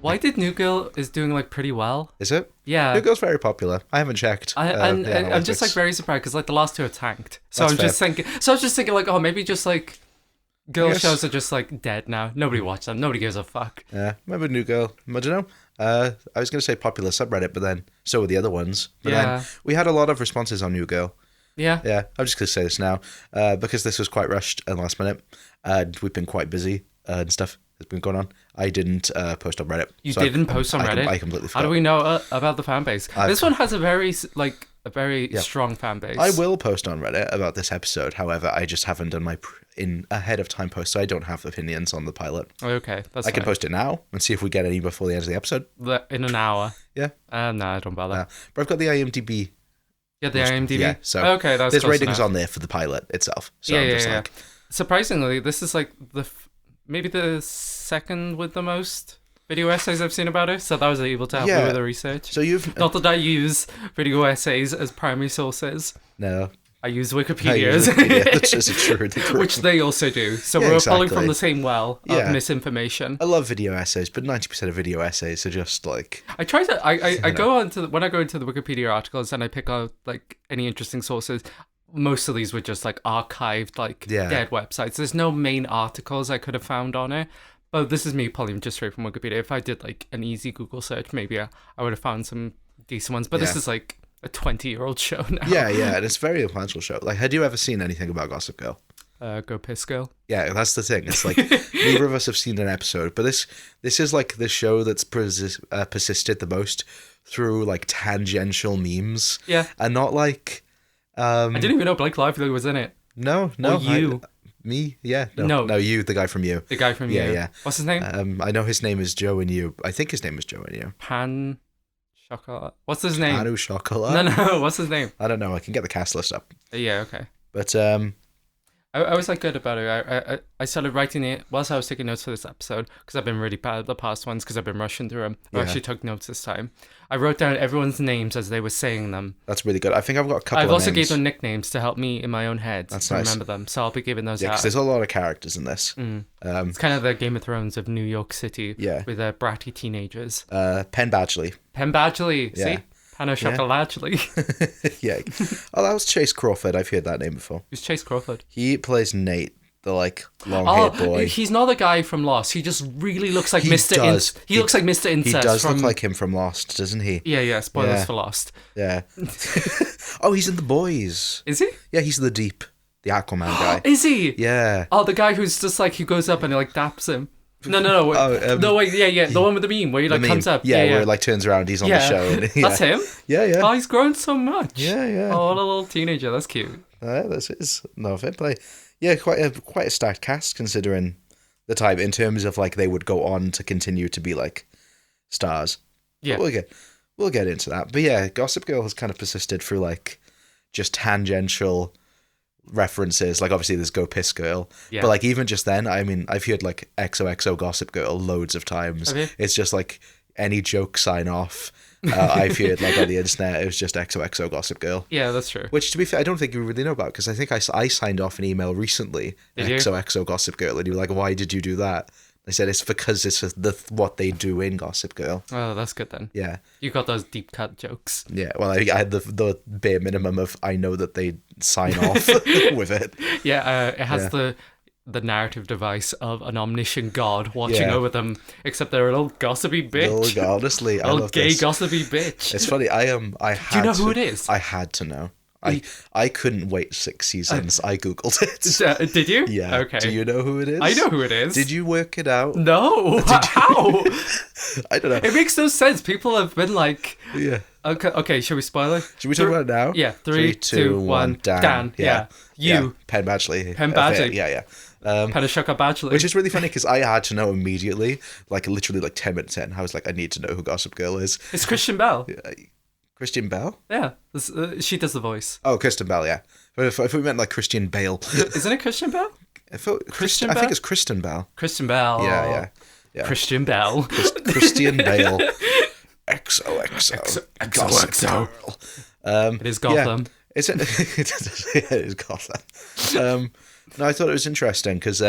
Why did New Girl is doing like pretty well? Is it? Yeah. New Girl's very popular. I haven't checked. I'm just like very surprised because like the last two are tanked. So That's I'm just thinking. So I was just thinking like, oh, maybe just like girl shows are just like dead now. Nobody watches them. Nobody gives a fuck. Yeah, remember New Girl? I don't know. I was gonna say popular subreddit, but then so were the other ones. But then we had a lot of responses on New Girl. Yeah. Yeah, I'm just gonna say this now because this was quite rushed and last minute. We've been quite busy and stuff has been going on. I didn't post on Reddit. You didn't post on Reddit? I completely forgot. How do we know about the fan base? This one has a very strong fan base. I will post on Reddit about this episode. However, I just haven't done my ahead of time post, so I don't have opinions on the pilot. Okay, that's I can post it now and see if we get any before the end of the episode. In an hour? Yeah. No, I don't bother. But I've got the IMDb. Yeah, the IMDb? Yeah, so okay, there's ratings on there for the pilot itself. So yeah. Surprisingly, this is like maybe the second with the most video essays I've seen about it, so that was able to help me with the research. So you've not that I use video essays as primary sources. No, I use Wikipedia. That's just true. Which they also do. So we're pulling from the same well of misinformation. I love video essays, but 90% of video essays are just like... I try to... I go on to... When I go into the Wikipedia articles and I pick out like any interesting sources, most of these were just like archived, like dead websites. There's no main articles I could have found on it. But this is me pulling just straight from Wikipedia. If I did like an easy Google search, maybe I would have found some decent ones. But this is like a 20-year-old show now. Yeah, and it's a very influential show. Like, had you ever seen anything about Gossip Girl? Go Piss Girl. Yeah, that's the thing. It's like neither of us have seen an episode, but this is like the show that's persisted the most through like tangential memes. Yeah, and not like. I didn't even know Blake Lively was in it. No. Or you. Me? Yeah. No, you, the guy from You. The guy from You. Yeah. What's his name? I know his name is Joe and You. I think his name is Joe and You. Pan Chocolat. What's his name? Panu Chocolat? No. What's his name? I don't know. I can get the cast list up. Yeah, okay. But I was like good about it. I started writing it whilst I was taking notes for this episode because I've been really bad at the past ones because I've been rushing through them. I actually took notes this time. I wrote down everyone's names as they were saying them. That's really good. I think I've got a couple. I've also gave them nicknames to help me in my own head to nice. remember them. So I'll be giving those out. Because there's a lot of characters in this. It's kind of the Game of Thrones of New York City. Yeah. With bratty teenagers. Penn Badgley. Penn Badgley. Yeah. See? Pano Chocolately. Yeah. Oh, that was Chase Crawford. I've heard that name before. Who's Chase Crawford? He plays Nate, the like long-haired boy. He's not the guy from Lost. He just really looks like Mr. He looks like Mr. Incest. He does look like him from Lost, doesn't he? Yeah. Spoilers for Lost. Yeah. Oh, he's in The Boys. Is he? Yeah, he's the Deep, the Aquaman guy. Is he? Yeah. Oh, the guy who's just like, he goes up and he like daps him. No. Wait. No, wait, yeah. The one with the meme where he like comes up. Yeah, where it like turns around, he's on the show. And, That's him? Yeah. Oh, he's grown so much. Yeah. Oh, what a little teenager. That's cute. This is no fair play. Yeah, quite a stacked cast considering the type in terms of like they would go on to continue to be like stars. Yeah. But we'll get into that. But yeah, Gossip Girl has kind of persisted through like just tangential references. Like obviously there's Go Piss Girl. Yeah. But like even just then, I mean, I've heard like XOXO Gossip Girl loads of times. Okay. It's just like any joke sign off. I've heard like on the internet, it was just XOXO Gossip Girl. Yeah, that's true. Which, to be fair, I don't think you really know about because I think I signed off an email recently. XOXO Gossip Girl, and you were like, "Why did you do that?" I said it's because it's what they do in Gossip Girl. Oh, that's good then. Yeah, you got those deep cut jokes. Yeah, well, I had the bare minimum of I know that they sign off with it. Yeah, it has the narrative device of an omniscient god watching over them, except they're a little gossipy bitch. Honestly, I love gay this. gossipy bitch. It's funny. I Do you know who it is? I had to know. I couldn't wait 6 seasons. I googled it. Did you? Yeah. Okay. Do you know who it is? I know who it is. Did you work it out? No. How? I don't know. It makes no sense. People have been like, yeah. Okay. Should we spoil it? Should we talk about it now? Yeah. 3, 2, 1. Dan. Yeah. You. Yeah. Penn Badgley. Yeah. Panashoka Badgley. Which is really funny because I had to know immediately, like literally like 10 minutes in. I was like, I need to know who Gossip Girl is. It's Christian Bell. Christian Bell? Yeah. She does the voice. Oh, Kristen Bell, yeah. If we meant like Christian Bale. Isn't it Christian Bell? I think it's Kristen Bell. Kristen Bell. Yeah. Christian Bell. Christian Bale. XOXO. Gossip Girl. It is Gotham. Yeah. It is Gotham. No, I thought it was interesting because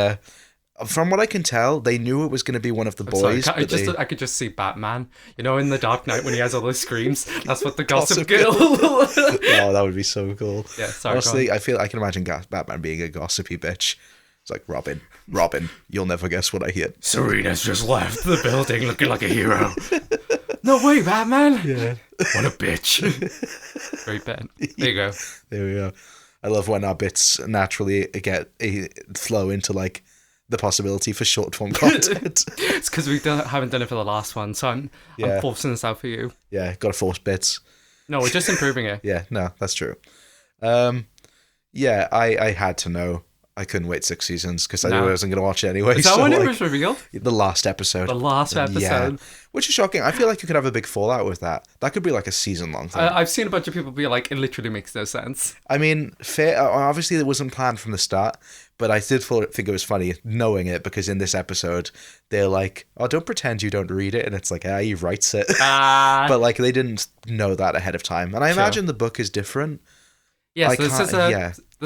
From what I can tell, they knew it was going to be one of the boys. Sorry, I could just see Batman, in The Dark Knight when he has all those screams. That's what the Gossip Girl. Oh, that would be so cool. Yeah, sorry. Honestly, I can imagine Batman being a gossipy bitch. It's like, Robin, you'll never guess what I hear. Serena's just left the building looking like a hero. No way, Batman. Yeah. What a bitch. Great bit. There you go. There we go. I love when our bits naturally flow into like the possibility for short form content. It's because we haven't done it for the last one, so I'm forcing this out for you. Yeah, gotta force bits. No, we're just improving it. Yeah, no, that's true. Yeah, I had to know. I couldn't wait 6 seasons because I knew I wasn't going to watch it anyway. Is that when it was revealed? The last episode. Yeah. Which is shocking. I feel like you could have a big fallout with that. That could be like a season-long thing. I've seen a bunch of people be like, it literally makes no sense. I mean, obviously it wasn't planned from the start, but I did think it was funny knowing it because in this episode, they're like, oh, don't pretend you don't read it. And it's like, he writes it. But like they didn't know that ahead of time. And I imagine the book is different. Yes, this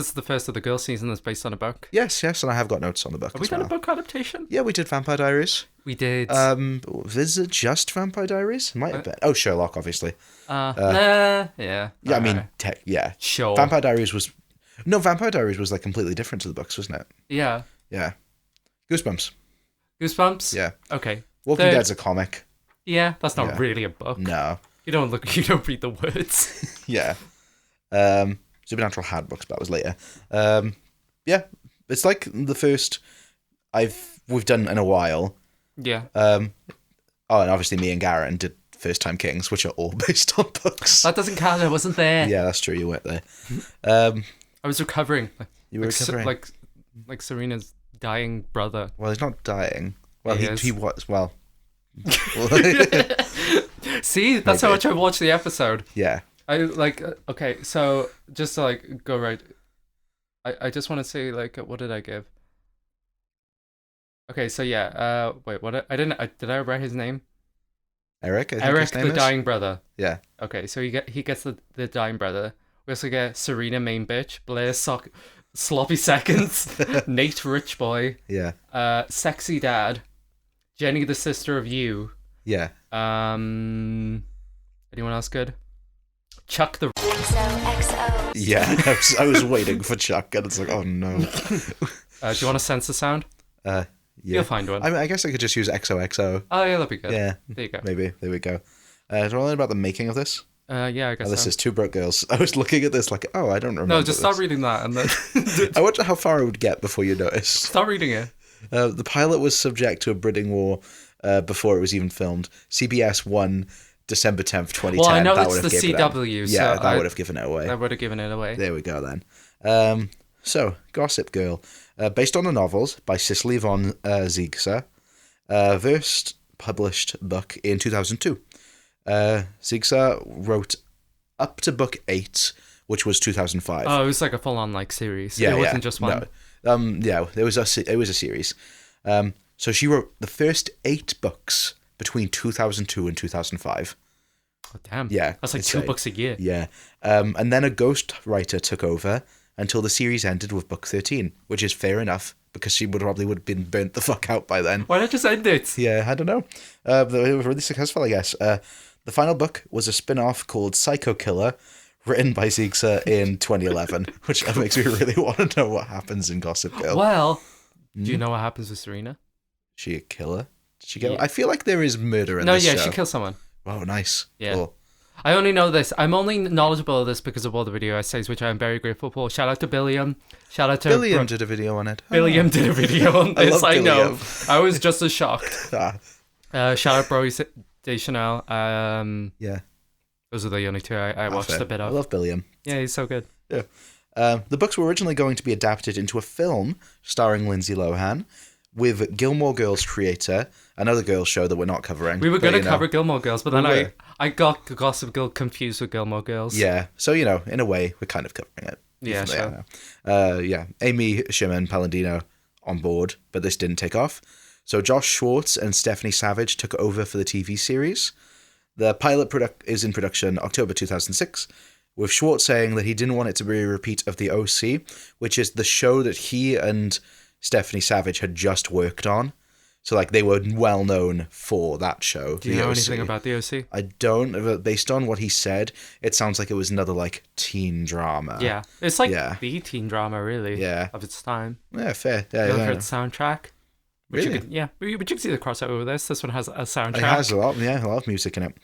is the first of the girl season that's based on a book. Yes, and I have got notes on the book. Have we done a book adaptation? Yeah, we did Vampire Diaries. We did. Is it just Vampire Diaries? Might have been. Oh, Sherlock, obviously. Yeah. Yeah, I mean, yeah. Sure. Vampire Diaries was like completely different to the books, wasn't it? Yeah. Yeah. Goosebumps. Yeah. Okay. Walking Dead's a comic. Yeah, that's not really a book. No. You don't read the words. Yeah. Supernatural had books, but that was later. Yeah, it's like the first we've done in a while. Yeah. And obviously me and Garen did First Time Kings, which are all based on books. That doesn't count. I wasn't there. Yeah, that's true. You weren't there. I was recovering. You were recovering, like Serena's dying brother. Well, he's not dying. Well, he was. Well. See, that's how much I watched the episode. Yeah. I okay, so just to go right, I just want to say what did I give? Okay, so yeah, wait, did I write his name? Eric, I think Eric, his name the is? Dying Brother. Yeah. Okay, so he gets the Dying Brother. We also get Serena, main bitch, Blair, sloppy seconds, Nate, rich boy. Yeah. Sexy dad, Jenny, the sister of you. Yeah. Anyone else good? Chuck the XOXO. Yeah, I was waiting for Chuck, and it's like, oh no. Do you want a sensor sound? Yeah. You'll find one. I mean, I guess I could just use XOXO. Oh yeah, that'd be good. Yeah. There you go. Maybe. There we go. Do you want to learn about the making of this? Yeah, I guess this is Two Broke Girls. I was looking at this like, oh, I don't remember. No, just start reading that, and then I wonder how far I would get before you noticed. Start reading it. The pilot was subject to a bidding war before it was even filmed. CBS won December 10th, 2010. Well, I know that it's the CW. Yeah, that would have given it away. That would have given it away. There we go then. So, Gossip Girl. Based on the novels by Cicely von Ziegler. First published book in 2002. Ziegler wrote up to book 8, which was 2005. Oh, it was like a full-on series. Yeah, it wasn't just one. No. Yeah, it was a series. So she wrote the first 8 books between 2002 and 2005. Oh, damn. Yeah. That's like 2 books a year. Yeah. And then a ghost writer took over until the series ended with book 13, which is fair enough because she would have been burnt the fuck out by then. Why not just end it? Yeah, I don't know. It was really successful, I guess. The final book was a spin-off called Psycho Killer, written by Ziegler in 2011, which makes me really want to know what happens in Gossip Girl. Well, do you know what happens with Serena? She a killer? Did she get? I feel like there is murder in this show. She kills someone. Oh, nice. Yeah. Cool. I only know this. I'm only knowledgeable of this because of all the video essays, which I am very grateful for. Shout out to Billiam. Shout out to Billiam did a video on it. Billiam did a video on this. I know. I was just as shocked. Shout out Bro Deschanel. Yeah. Those are the only 2 I watched a bit of. I love Billiam. Yeah, he's so good. Yeah. The books were originally going to be adapted into a film starring Lindsay Lohan with Gilmore Girls creator, another girls show that we're not covering. We were going to cover Gilmore Girls, but then I got Gossip Girl confused with Gilmore Girls. Yeah, so, in a way, we're kind of covering it. Yeah, sure. Yeah, Amy Sherman Palladino on board, but this didn't take off. So Josh Schwartz and Stephanie Savage took over for the TV series. The pilot is in production October 2006, with Schwartz saying that he didn't want it to be a repeat of The OC, which is the show that he and Stephanie Savage had just worked on. So, like, they were well known for that show. Do you know anything about the OC? I don't. But based on what he said, it sounds like it was another, like, teen drama. Yeah. It's like the teen drama, really, of its time. Yeah, fair. Yeah, for its soundtrack. Really? But you can see the crossover with this. This one has a soundtrack. It has a lot of music in it.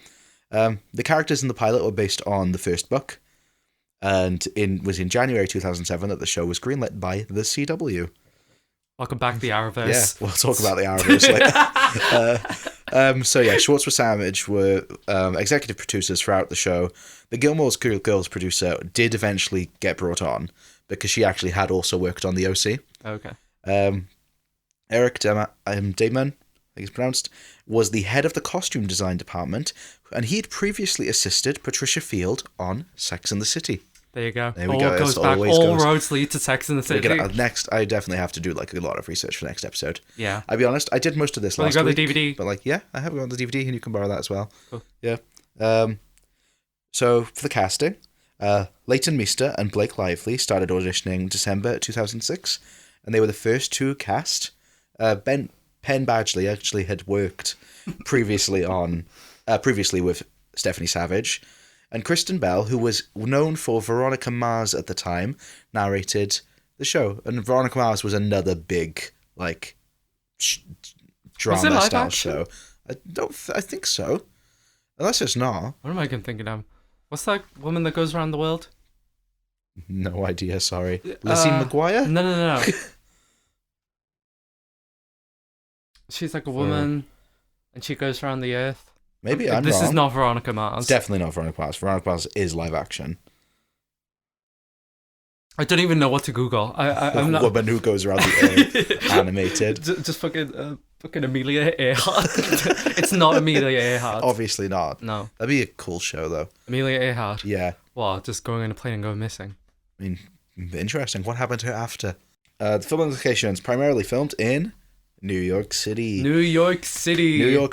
The characters in the pilot were based on the first book, and was in January 2007 that the show was greenlit by the CW. Welcome back, the Arrowverse. Yeah, we'll talk about the Arrowverse later. So yeah, Schwartz with Savage were executive producers throughout the show. The Gilmore Girls producer did eventually get brought on because she actually had also worked on the OC. Okay. Eric Damon, I think it's pronounced, was the head of the costume design department, and he'd previously assisted Patricia Field on Sex and the City. There you go. There we go. Goes back. All roads lead to Sex and the City. Next, I definitely have to do like a lot of research for the next episode. Yeah. I'll be honest, I did most of this last week. You got the DVD. But like, yeah, I have got the DVD, and you can borrow that as well. Cool. Yeah. So for the casting, Leighton Meester and Blake Lively started auditioning December 2006, and they were the first to cast. Penn Badgley actually had worked previously with Stephanie Savage. And Kristen Bell, who was known for Veronica Mars at the time, narrated the show. And Veronica Mars was another big, like, drama-style show. I think so. Unless it's not. What am I thinking of? What's that woman that goes around the world? No idea, sorry. Lizzie McGuire? No. She's like a woman, and she goes around the earth. Maybe I'm wrong. This is not Veronica Mars. It's definitely not Veronica Mars. Veronica Mars is live action. I don't even know what to Google. I'm not... woman who goes around the earth, animated. Just fucking Amelia Earhart. It's not Amelia Earhart. Obviously not. No. That'd be a cool show, though. Amelia Earhart? Yeah. Well, just going on a plane and going missing. I mean, interesting. What happened to her after? The film locations primarily filmed in New York City. New York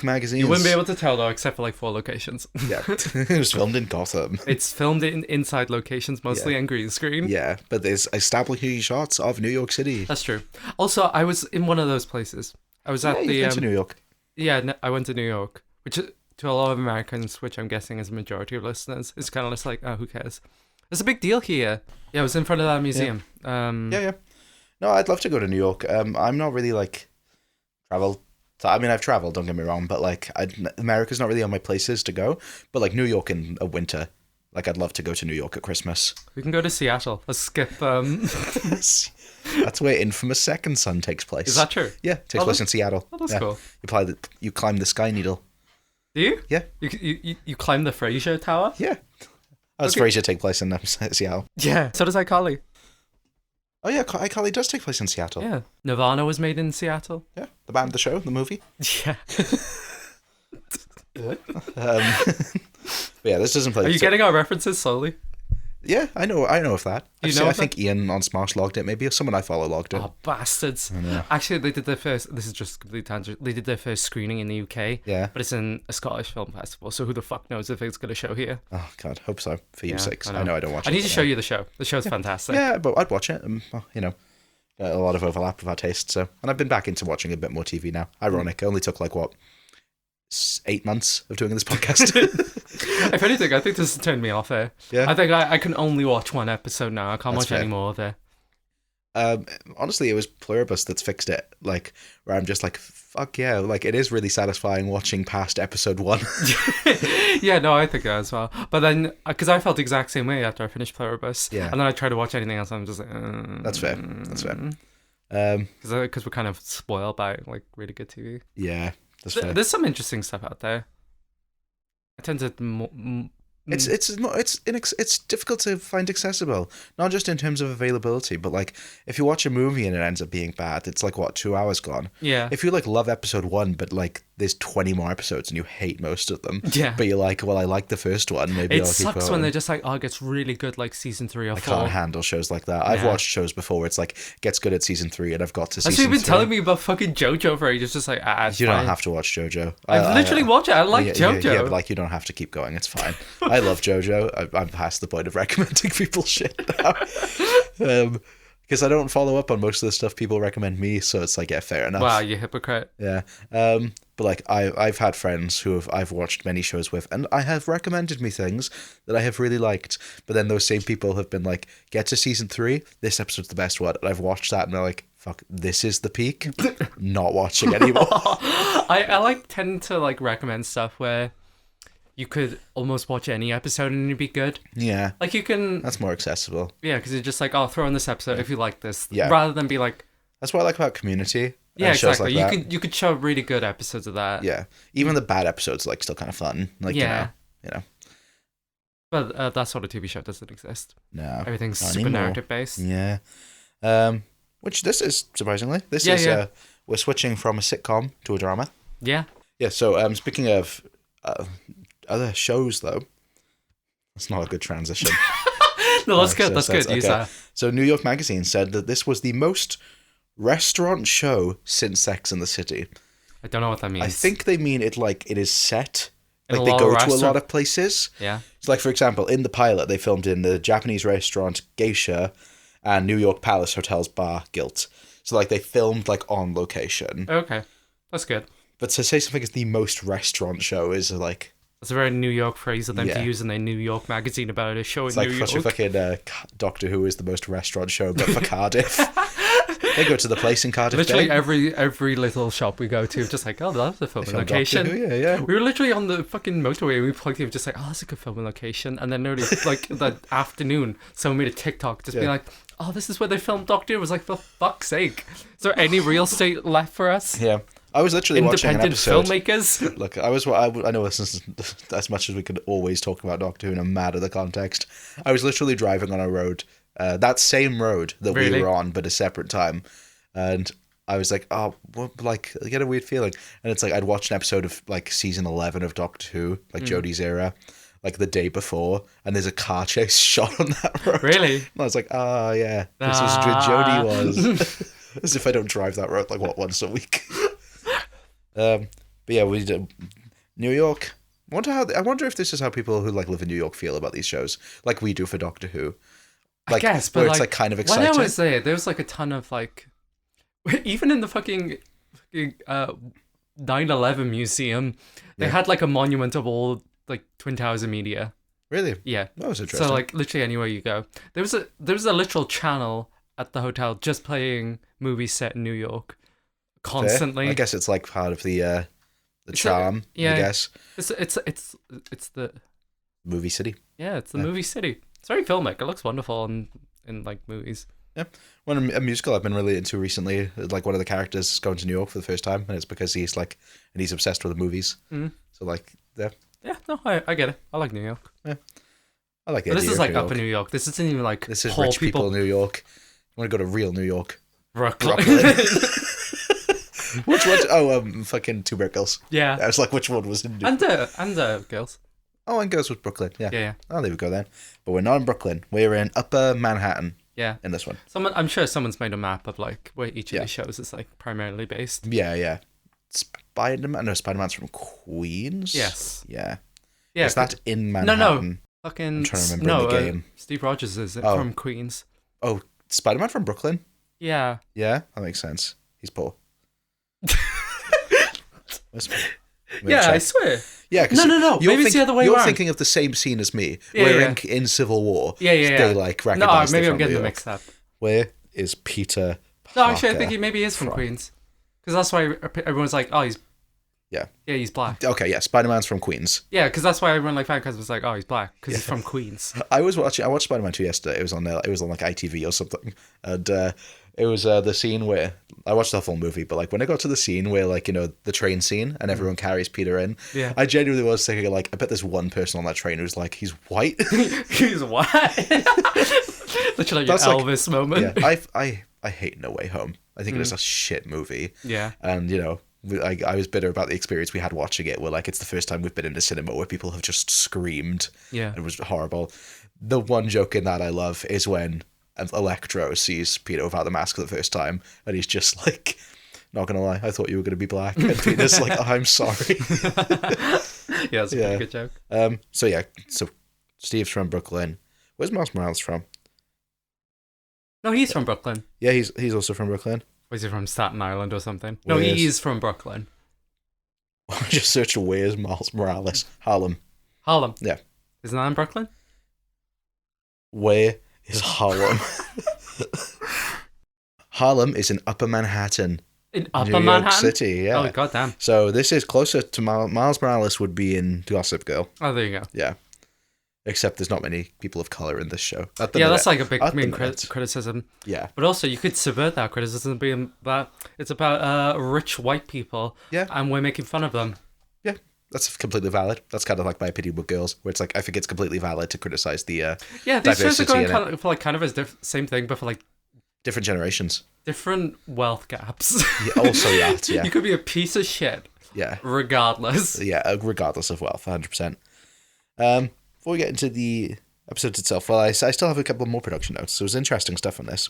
Magazines. You wouldn't be able to tell, though, except for like 4 locations. Yeah. It was filmed in Gotham. It's filmed in inside locations, mostly, and green screen. Yeah, but there's establishing shots of New York City. That's true. Also, I was in one of those places. I was at you've been to New York. Yeah, I went to New York, which to a lot of Americans, which I'm guessing is a majority of listeners, is kind of just like, oh, who cares? It's a big deal here. Yeah, I was in front of that museum. Yeah. No, I'd love to go to New York. I'm not really like... I've traveled, don't get me wrong, but like America's not really on my places to go. But like New York in a winter, like I'd love to go to New York at Christmas. We can go to Seattle. Let's skip. That's where Infamous Second Son takes place. Is that true? Yeah, takes place in Seattle. Oh, that's cool. You climb the Sky Needle. Do you? Yeah. You climb the Fraser Tower? Yeah. Does Fraser take place in Seattle? Yeah. So does iCarly. Oh yeah, iCarly does take place in Seattle. Yeah. Nirvana was made in Seattle. Yeah. The band, the show, the movie. Yeah. Yeah, this doesn't play. Are you getting our references slowly? Yeah, I know of that. I think Ian on Smash logged it, maybe, or someone I follow logged it. Oh, bastards. I know. Actually, they did their first, this is just a complete tangent, they did their first screening in the UK. Yeah. But it's in a Scottish film festival, so who the fuck knows if it's going to show here? Oh, God, hope so, for your sakes. I know I don't watch it. I need to show you the show. The show's fantastic. Yeah, but I'd watch it. A lot of overlap with our tastes, so. And I've been back into watching a bit more TV now. Ironic, it only took 8 months of doing this podcast. If anything, I think this has turned me off here. Yeah. I think I can only watch one episode now. I can't watch any more of it. Honestly, it was Pluribus that's fixed it. Like, where I'm just like, fuck yeah. Like, it is really satisfying watching past episode 1. Yeah, no, I think that as well. But then, because I felt the exact same way after I finished Pluribus. Yeah. And then I tried to watch anything else, and I'm just like, That's fair. Because we're kind of spoiled by, like, really good TV. Yeah. There's some interesting stuff out there. I tend to it's difficult to find accessible, not just in terms of availability, but like if you watch a movie and it ends up being bad, it's like 2 hours gone. Yeah. If you like love episode 1, but like there's 20 more episodes and you hate most of them. Yeah. But you're like, well, I like the first one. Maybe I'll keep going. It sucks when they're just like, oh, it gets really good like season 3 or 4. I can't handle shows like that. I've watched shows before where it's like gets good at season 3 and I've got to season 3. You've been telling me about fucking JoJo for ages, just like you don't have to watch JoJo. I've literally watched it. I like JoJo. Yeah, but like you don't have to keep going. It's fine. I love JoJo. I'm past the point of recommending people shit now. because I don't follow up on most of the stuff people recommend me, so it's like, yeah, fair enough. Wow, you hypocrite. Yeah. But like I've had friends who I've watched many shows with, and I have recommended me things that I have really liked. But then those same people have been like, get to season 3, this episode's the best one, and I've watched that, and they're like, fuck, this is the peak. Not watching anymore. I tend to like recommend stuff where you could almost watch any episode and it'd be good. Yeah. Like you can. That's more accessible. Yeah, because you're just like, oh, throw in this episode if you like this. Yeah. Rather than be like. That's what I like about Community. Yeah, exactly. Like you could show really good episodes of that. Yeah. Even the bad episodes are like still kind of fun. Like, yeah. You know. But that sort of TV show doesn't exist. No. Everything's super narrative based. Yeah. Which this is, surprisingly. We're switching from a sitcom to a drama. Yeah. Yeah, so speaking of other shows, though, that's not a good transition. No, that's good. That's good. Okay. Use that. So New York Magazine said that this was the most restaurant show since Sex and the City. I don't know what that means. I think they mean it is set. In like they go to a lot of places. Yeah. So like, for example, in the pilot, they filmed in the Japanese restaurant Geisha and New York Palace Hotel's bar Gilt. So like they filmed like on location. Okay. That's good. But to say something is the most restaurant show is like... It's a very New York phrase of them to use in a New York magazine about a show in New York. It's like fucking Doctor Who is the most restaurant show, but for Cardiff. They go to the place in Cardiff. Literally every little shop we go to, just like, oh, that's a filming location. Yeah. We were literally on the fucking motorway and we plugged in, just like, oh, that's a good filming location. And then nearly like the afternoon, someone made a TikTok just being like, oh, this is where they filmed Doctor Who. I was like, for fuck's sake, is there any real estate left for us? Yeah. I was literally watching an episode. Filmmakers. Look, I know this is as much as we could always talk about Doctor Who, no matter the context. I was literally driving on a road, that same road that we were on, but a separate time, and I was like, oh, what, like, I get a weird feeling, and it's like I'd watched an episode of like season 11 of Doctor Who, like Jodie's era, like the day before, and there's a car chase shot on that road. Really? And I was like, oh yeah, this is where Jodie was. As if I don't drive that road like once a week. But yeah, we did New York. I wonder if this is how people who like live in New York feel about these shows, like we do for Doctor Who. Like, I guess, but where it's like kind of exciting. When I was there was like a ton of like, even in the fucking 9/11 museum, they had like a monument of all like Twin Towers of media. Really? Yeah. That was interesting. So like literally anywhere you go, there was a literal channel at the hotel just playing movies set in New York. Constantly. Fair. I guess it's like part of the charm. I guess it's the movie city. Yeah, it's the movie city. It's very filmic. It looks wonderful in like movies. Yeah, one a musical I've been really into recently. Like one of the characters is going to New York for the first time, and it's because he's obsessed with the movies. Mm. So like yeah. Yeah, no, I get it. I like New York. Yeah, I like it. This is like upper New York. This isn't even like this is rich people New York. You want to go to real New York? Brooklyn. Which one? Oh, fucking Two Brick Girls. Yeah. I was like, which one was in? And Girls. Oh, and Girls was Brooklyn. Yeah. Yeah. Oh, there we go then. But we're not in Brooklyn. We're in Upper Manhattan. Yeah. In this one. I'm sure someone's made a map of like where each of these shows is like primarily based. Yeah. Spider-Man's from Queens. Yes. Yeah. Yeah. Is that in Manhattan? No. Fucking. I'm trying to remember the game. Steve Rogers is from Queens. Oh, Spider-Man from Brooklyn? Yeah. Yeah, that makes sense. He's poor. I swear. Yeah, no. Maybe it's the other way around. You're thinking of the same scene as me. Yeah, where in Civil War, they like recognize. No, maybe I'm getting them mixed up. Where is Peter Parker? No, actually, I think he maybe is from Queens, because that's why everyone's like, oh, he's he's black. Okay, yeah, Spider-Man's from Queens. Yeah, because that's why everyone like found because it was like, oh, he's black because he's from Queens. I watched Spider-Man 2 yesterday. It was on like ITV or something, and it was the scene where I watched the full movie, but like when I got to the scene where like the train scene and everyone carries Peter in, I genuinely was thinking like I bet there's one person on that train who's like he's white. He's white. Literally your Elvis moment. Yeah, I hate No Way Home. I think it is a shit movie. Yeah, and I was bitter about the experience we had watching it, where like it's the first time we've been in a cinema where people have just screamed. Yeah, it was horrible. The one joke in that I love is when Electro sees Peter without the mask for the first time, and he's just like, not gonna lie, I thought you were gonna be black, and Peter's like, I'm sorry. Yeah, that's a pretty good joke. So Steve's from Brooklyn. Where's Miles Morales from? No, he's from Brooklyn. Yeah, he's also from Brooklyn. Or is he from Staten Island or something? Where No, he is from Brooklyn. I just searched where's Miles Morales. Harlem. Harlem. Yeah. Isn't that in Brooklyn? Where is Harlem? Harlem is in Upper Manhattan. In Upper New Manhattan? York City, yeah. Oh, goddamn. So this is closer to Miles Morales would be in Gossip Girl. Oh, there you go. Yeah. Except there's not many people of color in this show. That's like a big main criticism. Yeah. But also, you could subvert that criticism being that it's about rich white people. Yeah. And we're making fun of them. Yeah. That's completely valid. That's kind of like my opinion with girls, where it's like, I think it's completely valid to criticize the these shows are going kind of as same thing, but for like different generations. Different wealth gaps. Yeah, also that, yeah. You could be a piece of shit. Yeah. Regardless. Yeah, regardless of wealth, 100%. Before we get into the episode itself, well, I still have a couple more production notes. So there's interesting stuff on this.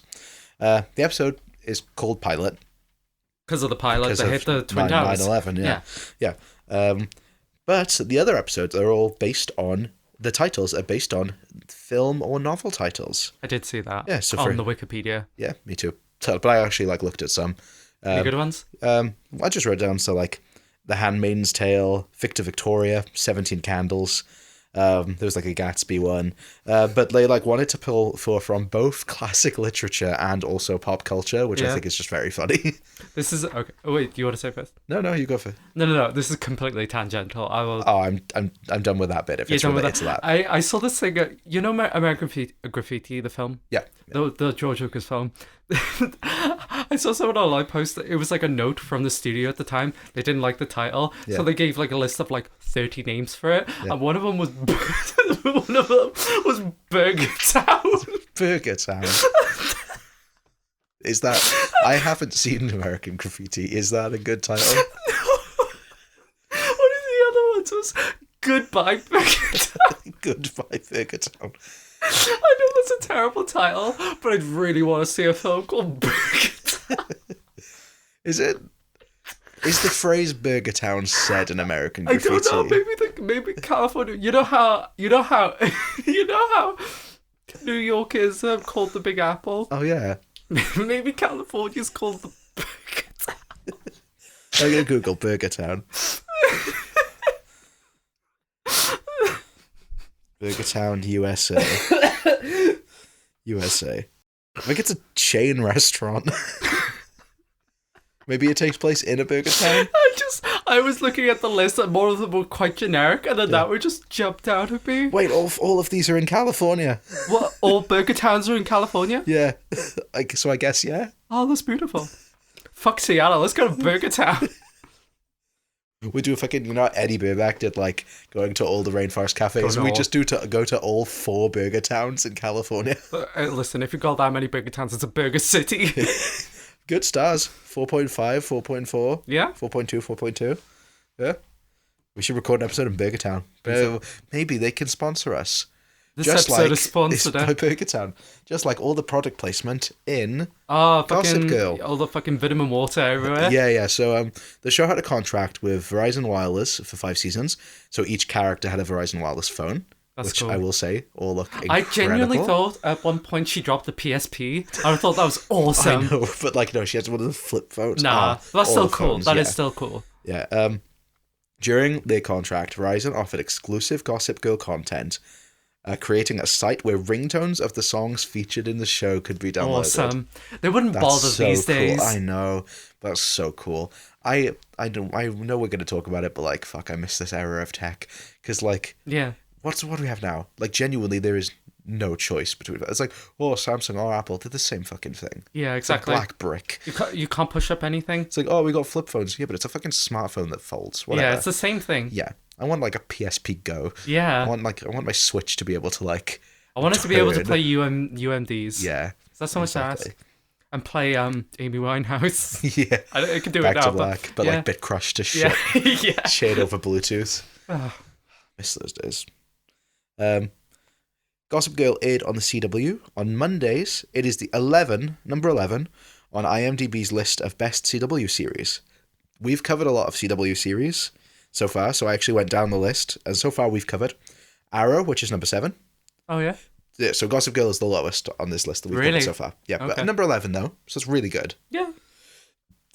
The episode is called Pilot. Because of the pilot that hit the Twin Towers. 9/11, yeah. But the other episodes are all based on, the titles are based on film or novel titles. I did see that. Yeah, so on the Wikipedia. Yeah, me too. So, but I actually looked at some. Any good ones? I just wrote down, so like The Handmaid's Tale, Victor Victoria, 17 Candles. There was like a Gatsby one, but they wanted to pull from both classic literature and also pop culture, which I think is just very funny. This is okay. Oh, wait, do you want to say first? No, you go first. No. This is completely tangential. I will. Oh, I'm done with that bit. If it's related to that, I saw this thing. You know, American Graffiti, the film. Yeah. The George Lucas film. I saw someone online post that it was like a note from the studio at the time. They didn't like the title, so they gave like a list of like 30 names for it, and one of them was Burger Town. Burger Town. Is that? I haven't seen American Graffiti. Is that a good title? What are the other ones? Was Goodbye Burger Town. Goodbye Burger Town. I know that's a terrible title, but I'd really want to see a film called Burger Town. Is the phrase Burger Town said in American Graffiti? I don't know. Maybe California. You know how New York is called the Big Apple. Oh yeah. Maybe California's called the Burger Town. I'm gonna Google Burger Town. Burger Town, USA. USA. I think it's a chain restaurant. Maybe it takes place in a Burger Town. I was looking at the list and more of them were quite generic, and then that one just jumped out at me. Wait, all of these are in California. What? All Burger Towns are in California? Yeah. So I guess, yeah. Oh, that's beautiful. Fuck Seattle, let's go to Burger Town. We do fucking, Eddie Burback did going to all the rainforest cafes. We just go to all 4 burger towns in California. Listen, if you got that many burger towns, it's a burger city. Good stars. 4.5, 4.4. Yeah. 4.2, 4.2. Yeah. We should record an episode in Burger Town. Maybe they can sponsor us. This episode is sponsored by Burger Town. Just like all the product placement in Gossip Girl. All the fucking vitamin water everywhere. Yeah. So the show had a contract with Verizon Wireless for 5 seasons. So each character had a Verizon Wireless phone. That's which cool. I will say all look incredible. I genuinely thought at one point she dropped the PSP. I thought that was awesome. I know, but no, she has one of the flip phones. Nah, that's still cool. Phones, that is still cool. Yeah. During their contract, Verizon offered exclusive Gossip Girl content, creating a site where ringtones of the songs featured in the show could be downloaded. Awesome. They wouldn't bother these days. I know. That's so cool. I know we're going to talk about it, but fuck, I miss this era of tech. Because yeah. What do we have now? Genuinely, there is no choice between. It's Samsung or Apple. They're the same fucking thing. Yeah, exactly. Black brick. You can't push up anything. It's we got flip phones. Yeah, but it's a fucking smartphone that folds. Whatever. Yeah, it's the same thing. Yeah, I want a PSP Go. Yeah. I want my Switch to be able to I want it to be able to play UMDs. Yeah. That's so much to ask. And play Amy Winehouse. Yeah. I can do Back it now. to black, but bit crushed to shit. Yeah. Shade over Bluetooth. Miss those days. Gossip Girl aired on the CW on Mondays. It is number 11 on IMDb's list of best CW series. We've covered a lot of CW series so far, so I actually went down the list, and so far we've covered Arrow, which is number 7. Oh yeah. Yeah, so Gossip Girl is the lowest on this list that we've covered so far. Yeah, okay. But number 11 though, so it's really good. Yeah.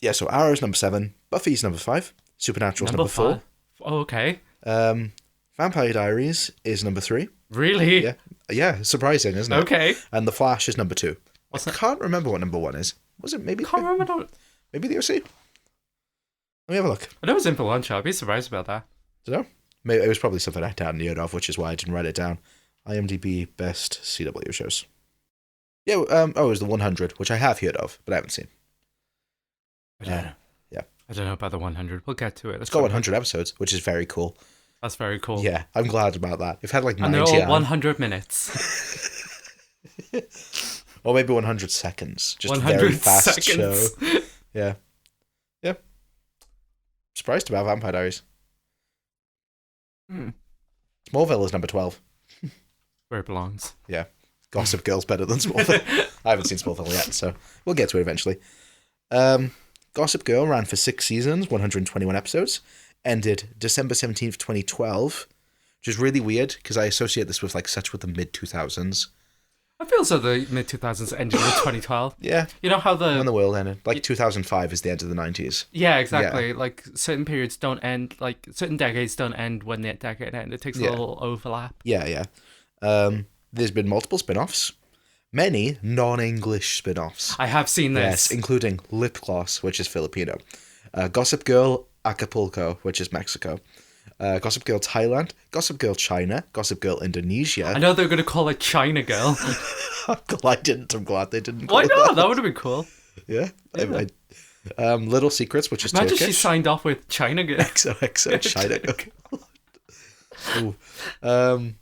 Yeah, so Arrow's number 7, Buffy's number 5, Supernatural's number 4. Oh, okay. Vampire Diaries is number 3. Really? Yeah, surprising, isn't it? Okay. And The Flash is number 2. Can't remember what number 1 is. Was it maybe? Can't remember. Maybe the OC? Let me have a look. I know it was in for lunch. I'd be surprised about that. I don't know. Maybe it was probably something I hadn't heard of, which is why I didn't write it down. IMDb best CW shows. Yeah, it was the 100, which I have heard of, but I haven't seen. I don't know. Yeah. I don't know about the 100. We'll get to it. It's got 100 episodes, which is very cool. That's very cool. Yeah, I'm glad about that. We've had like 90 and they're all 100 minutes. Or maybe 100 seconds. Just a very fast show. Yeah. Yeah. Surprised about Vampire Diaries. Smallville is number 12. Where it belongs. Yeah. Gossip Girl's better than Smallville. I haven't seen Smallville yet, so we'll get to it eventually. Gossip Girl ran for 6 seasons, 121 episodes, ended December 17th, 2012, which is really weird because I associate this with the mid-2000s. I feel so the mid-2000s ended in 2012. Yeah. You know how when the world ended. 2005 is the end of the 90s. Yeah, exactly. Yeah. Like, certain periods don't end, like, certain decades don't end when the decade ends. It takes a little overlap. Yeah. There's been multiple spin-offs. Many non-English spin-offs. I have seen this. Yes, including Lip Gloss, which is Filipino. Gossip Girl Acapulco, which is Mexico. Gossip Girl Thailand, Gossip Girl China, Gossip Girl Indonesia. I know they're going to call it China Girl. I'm glad they didn't. Why not? That would have been cool. Yeah. Anyway, Little Secrets, which is Imagine Turkish. she signed off with China Girl. XOXO China Girl.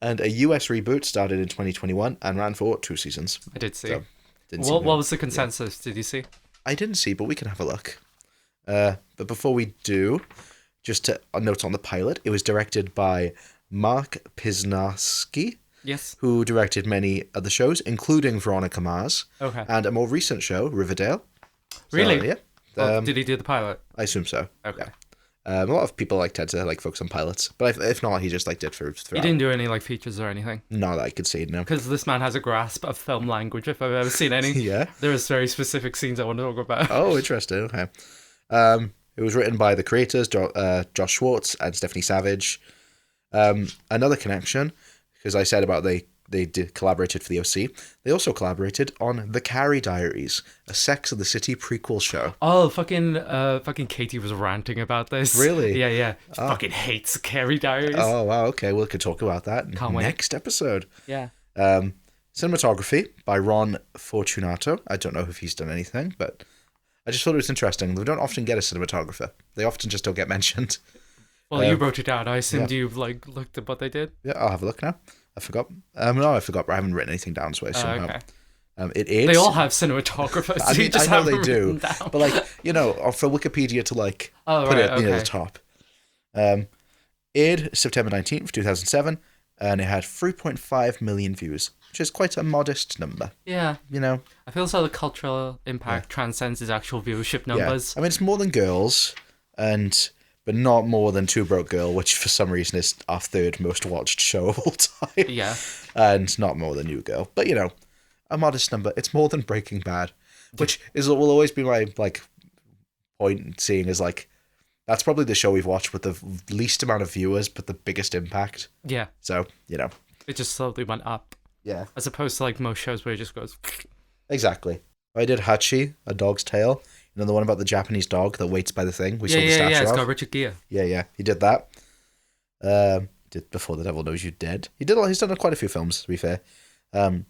And a US reboot started in 2021 and ran for 2 seasons. I did see. So, what was the consensus? Did you see? I didn't see, but we can have a look. But before we do, just a note on the pilot, it was directed by Mark Pisnarski. Yes. Who directed many other shows, including Veronica Mars. Okay. And a more recent show, Riverdale. Really? So, yeah. Well, did he do the pilot? I assume so. Okay. Yeah. A lot of people tend to focus on pilots, but if not, he just did for. He didn't do any features or anything. No, that I could see. No, because this man has a grasp of film language. If I've ever seen any, yeah, there is very specific scenes I want to talk about. Oh, interesting. Okay. It was written by the creators Josh Schwartz and Stephanie Savage. Another connection, because I said about they collaborated for the OC. They also collaborated on The Carrie Diaries, a Sex and the City prequel show. Oh, fucking Katie was ranting about this. Really? Yeah. She fucking hates The Carrie Diaries. Oh, wow, okay. We could talk about that next episode. Yeah. Cinematography by Ron Fortunato. I don't know if he's done anything, but I just thought it was interesting. We don't often get a cinematographer. They often just don't get mentioned. Well, you wrote it down. I assumed you've looked at what they did. Yeah, I'll have a look now. I forgot. No, I forgot, but I haven't written anything down, so I assume. Okay. It is. They all have cinematographers. I mean, I know they do, down. but for Wikipedia to put it near the top. Aired September 19th, 2007, and it had 3.5 million views, which is quite a modest number. Yeah. I feel so the cultural impact transcends its actual viewership numbers. Yeah. I mean, it's more than Girls, but not more than Two Broke Girl, which for some reason is our 3rd most watched show of all time. Yeah. And not more than New Girl. But, a modest number. It's more than Breaking Bad, which will always be my, point seeing as, that's probably the show we've watched with the least amount of viewers, but the biggest impact. Yeah. So, It just slowly went up. Yeah. As opposed to, most shows where it just goes... Exactly. I did Hachi, A Dog's Tale. The one about the Japanese dog that waits by the thing. We saw the statue it's of. got Richard Gere. Yeah. He did that. Did Before the Devil Knows You're Dead. He's done quite a few films, to be fair. Other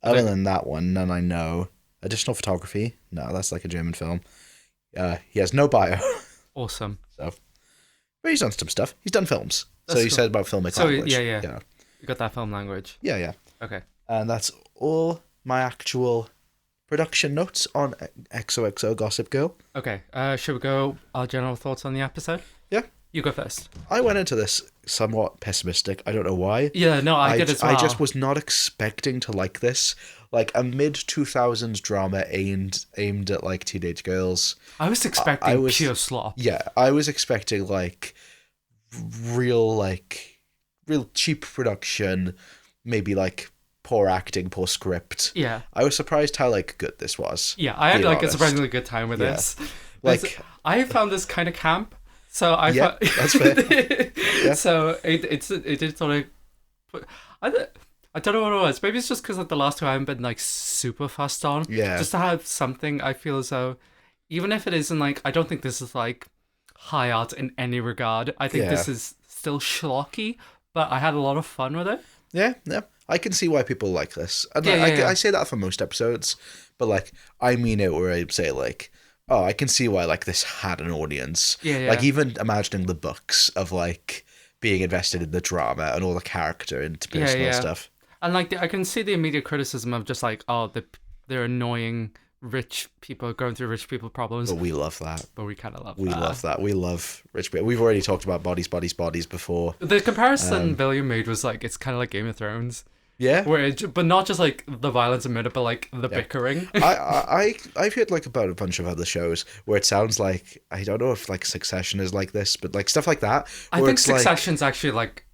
than that one, none I know. Additional photography. No, that's a German film. He has no bio. Awesome. So, but he's done some stuff. He's done films. That's so you said about filmic language. Yeah. You got that film language. Yeah. Okay. And that's all my actual production notes on XOXO Gossip Girl. Okay, should we go our general thoughts on the episode? Yeah. You go first. I went into this somewhat pessimistic. I don't know why. Yeah, no, I did as well. I just was not expecting to like this. A mid-2000s drama aimed at, teenage girls. I was expecting pure slop. Yeah, I was expecting, real cheap production, maybe, poor acting, poor script. Yeah. I was surprised how like good this was. Yeah, I had like a surprisingly good time with this. Like I found this kind of camp. So that's fair. Yeah. So it did sort of. I don't know what it was. Maybe it's just because like the last two I haven't been like super fussed on. Yeah. Just to have something, I feel as though, even if it isn't like, I don't think this is like high art in any regard. I think this is still schlocky, but I had a lot of fun with it. Yeah. I can see why people like this. And I say that for most episodes, but like I mean it where I say like, oh, I can see why like this had an audience. Yeah. Like even imagining the books of like being invested in the drama and all the character and interpersonal stuff. And like I can see the immediate criticism of just like, oh, they're annoying rich people going through rich people problems. But we love that. But we kind of love that. We love that. We love rich people. We've already talked about bodies before. The comparison William made was like, it's kind of like Game of Thrones. Yeah, but not just like the violence in it, but like the bickering. I've heard like about a bunch of other shows where it sounds like, I don't know if like Succession is like this, but like stuff like that. I think Succession's actually like,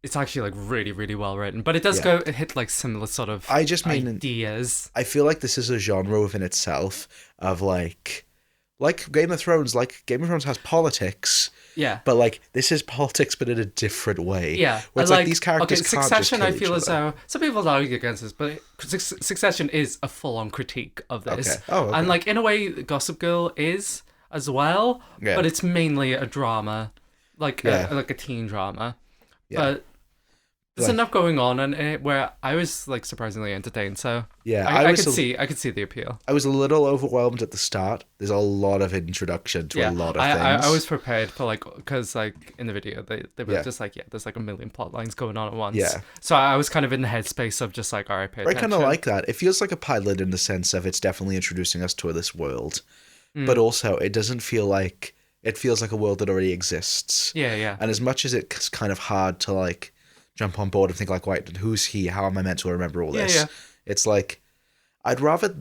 it's actually like really really well written, but it does hit like similar sort of ideas. I feel like this is a genre within itself of like Game of Thrones. Like Game of Thrones has politics. Yeah. But like this is politics, but in a different way. Yeah. Where it's like these characters can't Succession, just kill I feel each as though some people argue against this, but Succession is a full-on critique of this. Okay. Oh, okay. And like in a way, Gossip Girl is as well, but it's mainly a drama, like a teen drama. Yeah. But there's enough going on and where I was like surprisingly entertained. So yeah, I could see the appeal. I was a little overwhelmed at the start. There's a lot of introduction to a lot of things. I was prepared for like, because like in the video they were just like, there's like a million plot lines going on at once. Yeah. So I was kind of in the headspace of just like, all right, pay attention. I kind of like that. It feels like a pilot in the sense of it's definitely introducing us to this world, but also it doesn't feel like, it feels like a world that already exists. Yeah. And as much as it's kind of hard to like jump on board and think like, wait, who's he? How am I meant to remember all this? Yeah. It's like, I'd rather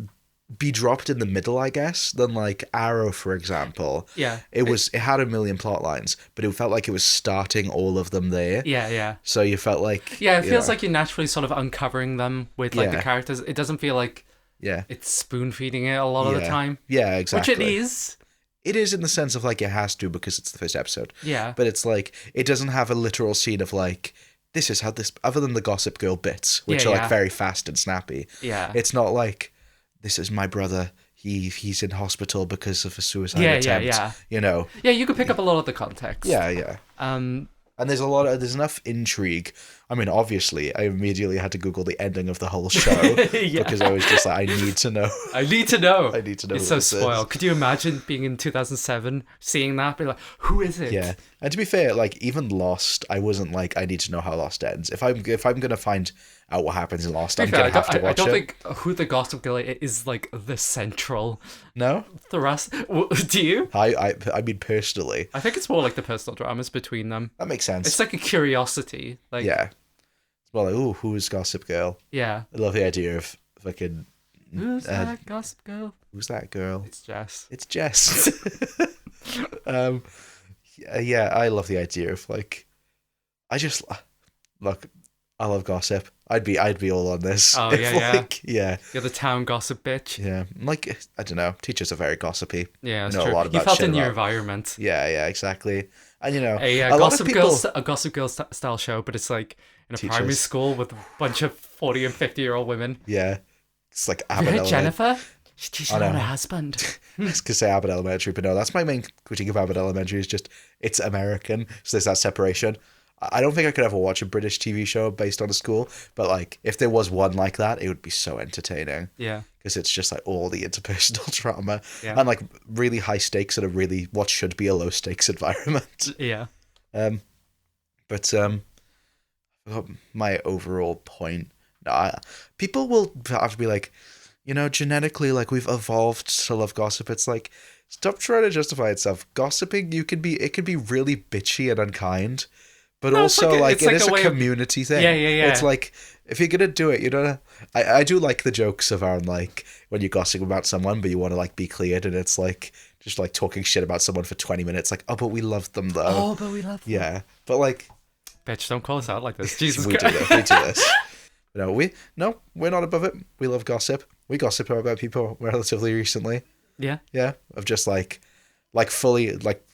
be dropped in the middle, I guess, than like Arrow, for example. Yeah. It had a million plot lines, but it felt like it was starting all of them there. Yeah. So you felt like... Yeah, it feels like you're naturally sort of uncovering them with like the characters. It doesn't feel like it's spoon-feeding it a lot of the time. Yeah, exactly. Which it is. It is in the sense of like it has to because it's the first episode. Yeah. But it's like, it doesn't have a literal scene of like, this is how this, other than the Gossip Girl bits, which are like very fast and snappy. Yeah. It's not like, this is my brother, he's in hospital because of a suicide attempt. Yeah. You know. Yeah, you could pick up a lot of the context. Yeah. And there's there's enough intrigue. I mean, obviously, I immediately had to Google the ending of the whole show because I was just like, I need to know. I need to know. It's so spoiled. Could you imagine being in 2007, seeing that, be like, who is it? Yeah. And to be fair, like even Lost, I wasn't like, I need to know how Lost ends. If I'm gonna find out what happens in Lost, I'm gonna have to watch it. I don't think who the Gossip Girl is like the central thrust. Do you? I mean personally, I think it's more like the personal dramas between them. That makes sense. It's like a curiosity. Like it's more like, ooh, who's Gossip Girl? Yeah. I love the idea of fucking. Who's that Gossip Girl? Who's that girl? It's Jess. It's Jess. Yeah, I love the idea of like, I love gossip. I'd be all on this. Oh yeah. You're the town gossip bitch. Yeah, like I don't know. Teachers are very gossipy. Yeah, that's true. You felt in your environment. Yeah, exactly. And you know, a Gossip Girl style show, but it's like in a primary school with a bunch of 40 and 50-year-old women. Yeah, it's like Abbott. You heard Jennifer? She's teaching on her husband. I was gonna say Abbott Elementary, but no, that's my main critique of Abbott Elementary is just it's American, so there's that separation. I don't think I could ever watch a British TV show based on a school, but like if there was one like that, it would be so entertaining. Yeah, because it's just like all the interpersonal drama and like really high stakes in a really what should be a low stakes environment. Yeah. But my overall point, people will have to be like, you know, genetically, like we've evolved to love gossip. It's like, stop trying to justify itself. Gossiping, it can be really bitchy and unkind, but also it is a community thing. Yeah. It's like, if you're gonna do it, you don't. I do like the jokes around like when you're gossiping about someone, but you want to like be cleared, and it's like just like talking shit about someone for 20 minutes. Like, oh, but we love them though. Oh, but we love them. Yeah, but like, bitch, don't call us out like this. Jesus we do this. No, we're not above it. We love gossip. We gossip about people relatively recently. Yeah. Yeah. Of just like fully, like,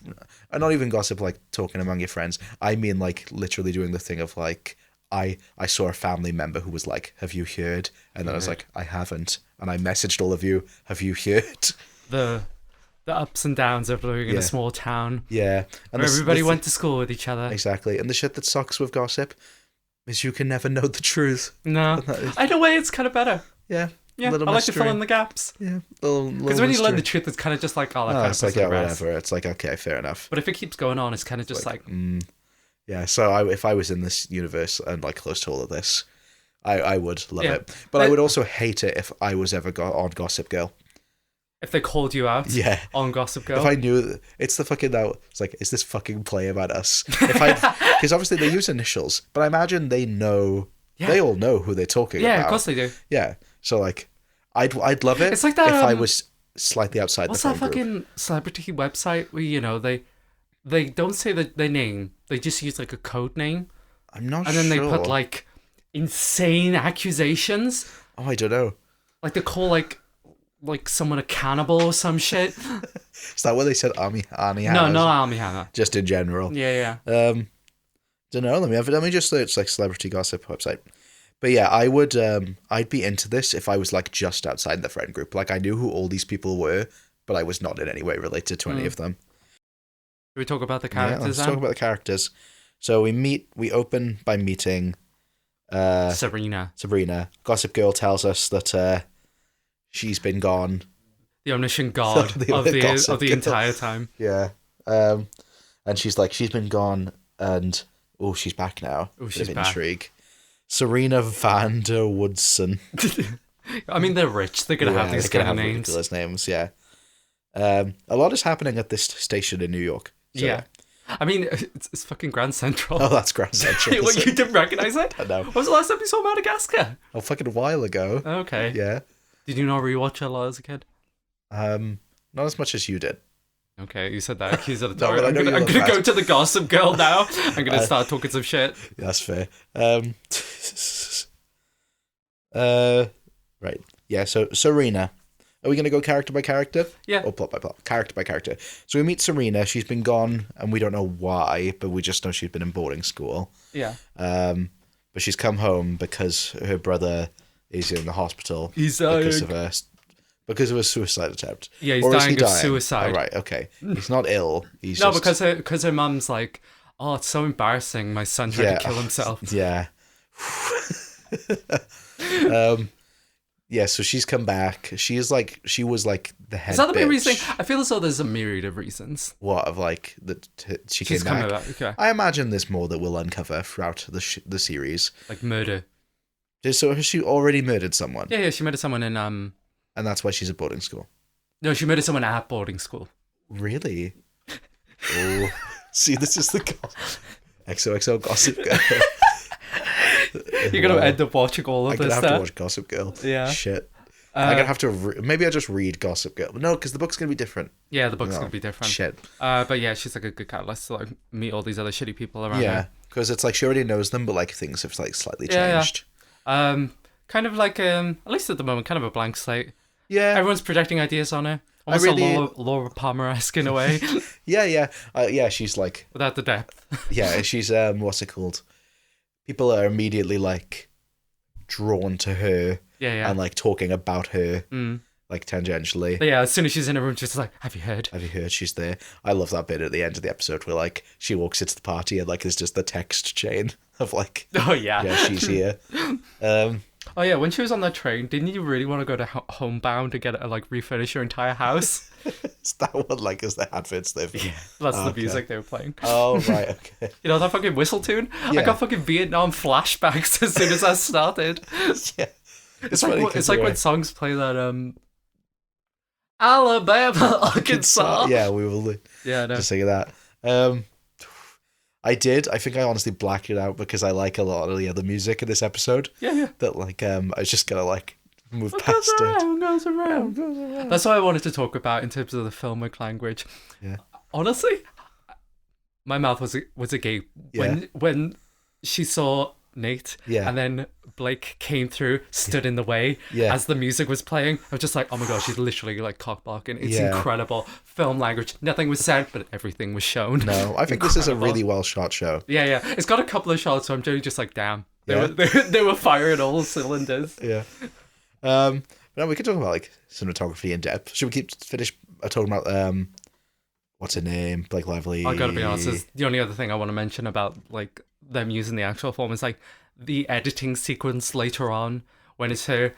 and not even gossip, like talking among your friends. I mean, like, literally doing the thing of like, I saw a family member who was like, have you heard? And then I was like, I haven't. And I messaged all of you, have you heard? The ups and downs of living in a small town. Yeah. And where everybody went to school with each other. Exactly. And the shit that sucks with gossip is you can never know the truth. No. In a way, it's kind of better. Yeah. Yeah, I like to fill in the gaps. Yeah. Because when you learn the truth, it's kind of just like, oh, that kind of it's like, whatever. It's like, okay, fair enough. But if it keeps going on, it's kind of just like... Yeah, so if I was in this universe and like close to all of this, I would love it. But I would also hate it if I was ever on Gossip Girl. If they called you out on Gossip Girl? If I knew... It's the fucking... It's like, is this fucking play about us? Because obviously they use initials, but I imagine they know... Yeah. They all know who they're talking about. Yeah, of course they do. Yeah, so like... I'd love it it's like that, if I was slightly outside the friend group. What's that fucking celebrity website where, you know, they don't say their name. They just use like a code name. I'm not sure. And then they put like insane accusations. Oh, I don't know. Like they call like someone a cannibal or some shit. Is that what they said? Army Hammer? No, not Army Hammer. Just in general. Yeah. Don't know. Let me just search like celebrity gossip website. But yeah, I'd be into this if I was like just outside the friend group. Like I knew who all these people were, but I was not in any way related to any of them. Should we talk about the characters? Yeah, let's talk about the characters. So we open by meeting Sabrina. Gossip Girl tells us that she's been gone. The omniscient god of the entire time. Yeah. And she's been gone and she's back now. Oh, she's back. Intrigue. Serena van der Woodson. I mean, they're rich. They're going to have these kind of names. Ridiculous names, yeah. A lot is happening at this station in New York. So. Yeah. I mean, it's fucking Grand Central. Oh, that's Grand Central. What, you didn't recognise it? No. When was the last time you saw Madagascar? A fucking while ago. Okay. Yeah. Did you not rewatch it a lot as a kid? Not as much as you did. Okay, you said that accusatory. No, I'm going to go to the Gossip Girl now. I'm going to start talking some shit. Yeah, that's fair. Right. Yeah, so Serena. Are we going to go character by character? Yeah. Or plot by plot? Character by character. So we meet Serena. She's been gone, and we don't know why, but we just know she's been in boarding school. Yeah. But she's come home because her brother is in the hospital. He's dying. Because of a suicide attempt. Yeah, he's dying of suicide. Oh, right, okay. He's not ill. He's no, because her mum's like, oh, it's so embarrassing. My son tried to kill himself. Yeah. Yeah, so she's come back. She was like the head. Is that the main bitch. reason? I feel as though there's a myriad of reasons. What, of like that she came back? Okay. I imagine there's more that we'll uncover throughout the series. Like murder. So has she already murdered someone? Yeah, she murdered someone in And that's why she's at boarding school. No, she murdered someone at boarding school. Really? Oh, see, this is the XOXO Gossip Girl. You're gonna end up watching all of this. I'm gonna have to watch Gossip Girl. Yeah. Shit. I'm gonna have to. Maybe I'll just read Gossip Girl. No, because the book's gonna be different. Yeah, the book's gonna be different. Shit. But yeah, she's like a good catalyst to like meet all these other shitty people around. Yeah, because it's like she already knows them, but like things have like slightly changed. Yeah. Kind of like at least at the moment, kind of a blank slate. Yeah. Everyone's projecting ideas on her. Almost a Laura Palmer-esque in a way. Yeah. She's like without the depth. Yeah, she's what's it called? People are immediately like drawn to her. Yeah. And like talking about her. Like tangentially. But yeah, as soon as she's in a room, she's like, have you heard? Have you heard? She's there. I love that bit at the end of the episode where like she walks into the party and like there's just the text chain of like, oh yeah, she's here. Oh yeah, when she was on that train, didn't you really want to go to Homebound to get like refurnish your entire house? Is that what like is the adverts they've? Yeah, that's the music they were playing. Oh right, okay. You know that fucking whistle tune? Yeah. I got fucking Vietnam flashbacks as soon as I started. Yeah, it's like when songs play that Alabama, Arkansas. Yeah, we will. Yeah, no. Just sing that. I think I honestly blacked it out because I like a lot of the other music in this episode. Yeah. That like I was just gonna like move past it. Goes around. That's what I wanted to talk about in terms of the filmic language. Yeah. Honestly, my mouth was agape when she saw Nate. Yeah. And then Blake came through, stood in the way as the music was playing. I was just like, oh my gosh, he's literally like cock blocking. It's incredible. Film language. Nothing was said, but everything was shown. No, I think this is a really well shot show. Yeah. It's got a couple of shots, so I'm just like, damn. They were firing all cylinders. Yeah. But we can talk about like cinematography in depth. Should we finish talking about what's her name? Blake Lively. I gotta be honest, the only other thing I want to mention about like them using the actual form is like the editing sequence later on when it's her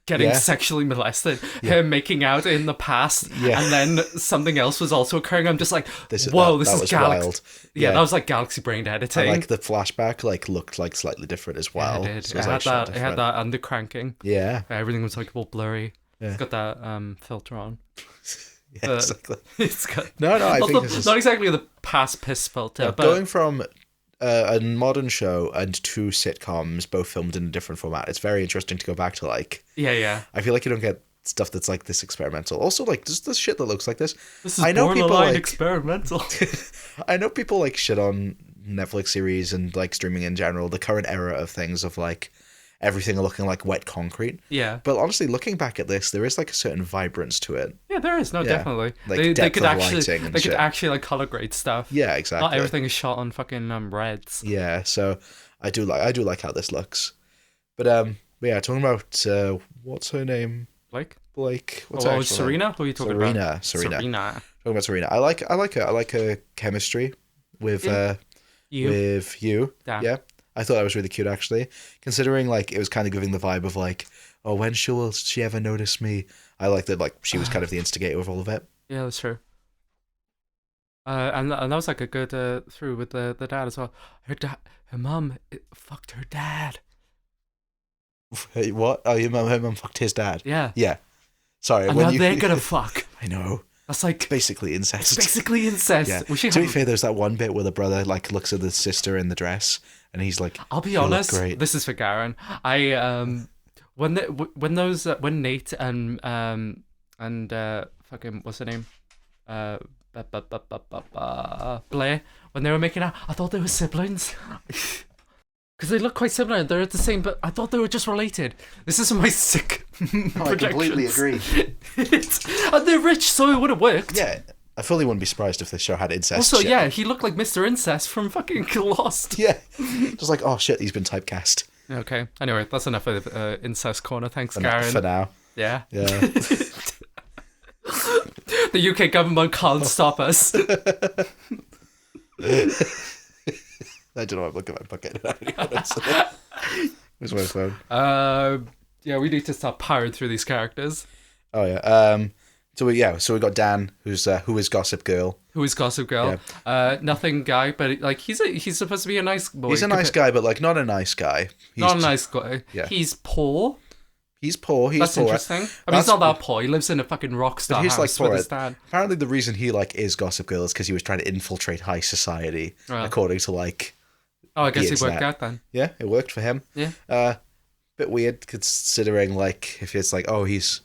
getting sexually molested, her making out in the past, and then something else was also occurring. I'm just like, whoa, this is wild. Yeah, that was like galaxy brain editing. And, like the flashback like looked like slightly different as well. Yeah, it did. So It had that under cranking. Yeah. Everything was like all blurry. Yeah. It's got that filter on. Yeah, exactly. It's got I think this is... not exactly the past piss filter, but going from a modern show and 2 sitcoms, both filmed in a different format. It's very interesting to go back to like. Yeah. I feel like you don't get stuff that's like this experimental. Also, like just the shit that looks like this. This is borderline experimental. I know people like shit on Netflix series and like streaming in general. The current era of things of like everything looking like wet concrete. Yeah. But honestly, looking back at this, there is like a certain vibrance to it. Yeah, there is. No, definitely. Like they could actually like color grade stuff. Yeah, exactly. Not everything is shot on fucking reds. Yeah, so I do like how this looks. But yeah, talking about what's her name? Blake. What's her Serena? name? Who are you talking about? Serena. Talking about Serena. I like her. I like her chemistry with you. Yeah. I thought that was really cute, actually, considering like it was kind of giving the vibe of like, oh, when will she ever notice me? I like that, like she was kind of the instigator of all of it. Yeah, that's true. And that was like a good through with the dad as well. Her mum fucked her dad. Hey, what? Oh, her mum fucked his dad. Yeah. Sorry. And now they're gonna fuck. I know. That's like basically incest. Yeah. To be fair, there's that one bit where the brother like looks at the sister in the dress, and he's like, "I'll be honest, this is for Garen. When Nate and fucking what's her name, Blair, when they were making out, I thought they were siblings." Because they look quite similar. They're the same, but I thought they were just related. This is my sick projections. I completely agree. And they're rich, so it would have worked. Yeah, I fully wouldn't be surprised if this show had incest. Also, yeah, he looked like Mr. Incest from fucking Lost. Yeah, just like, oh shit, he's been typecast. Okay, anyway, that's enough of Incest Corner. Thanks, Garen. For now. Yeah. The UK government can't stop us. I don't know. I'm looking at my bucket. Where's my phone? Yeah, we need to start powering through these characters. Oh yeah. So we got Dan, who is Gossip Girl. Who is Gossip Girl? Yeah. Nothing guy, but like he's supposed to be a nice boy. He's a nice guy, but like not a nice guy. Not a nice guy. Yeah. He's poor. He's poor. That's poor. Interesting. I mean, he's not that poor. He lives in a fucking rock star house like with his dad. Apparently, the reason he like is Gossip Girl is because he was trying to infiltrate high society, according to like. Oh, I guess it worked out then. Yeah, it worked for him. Yeah. Bit weird considering like if it's like it's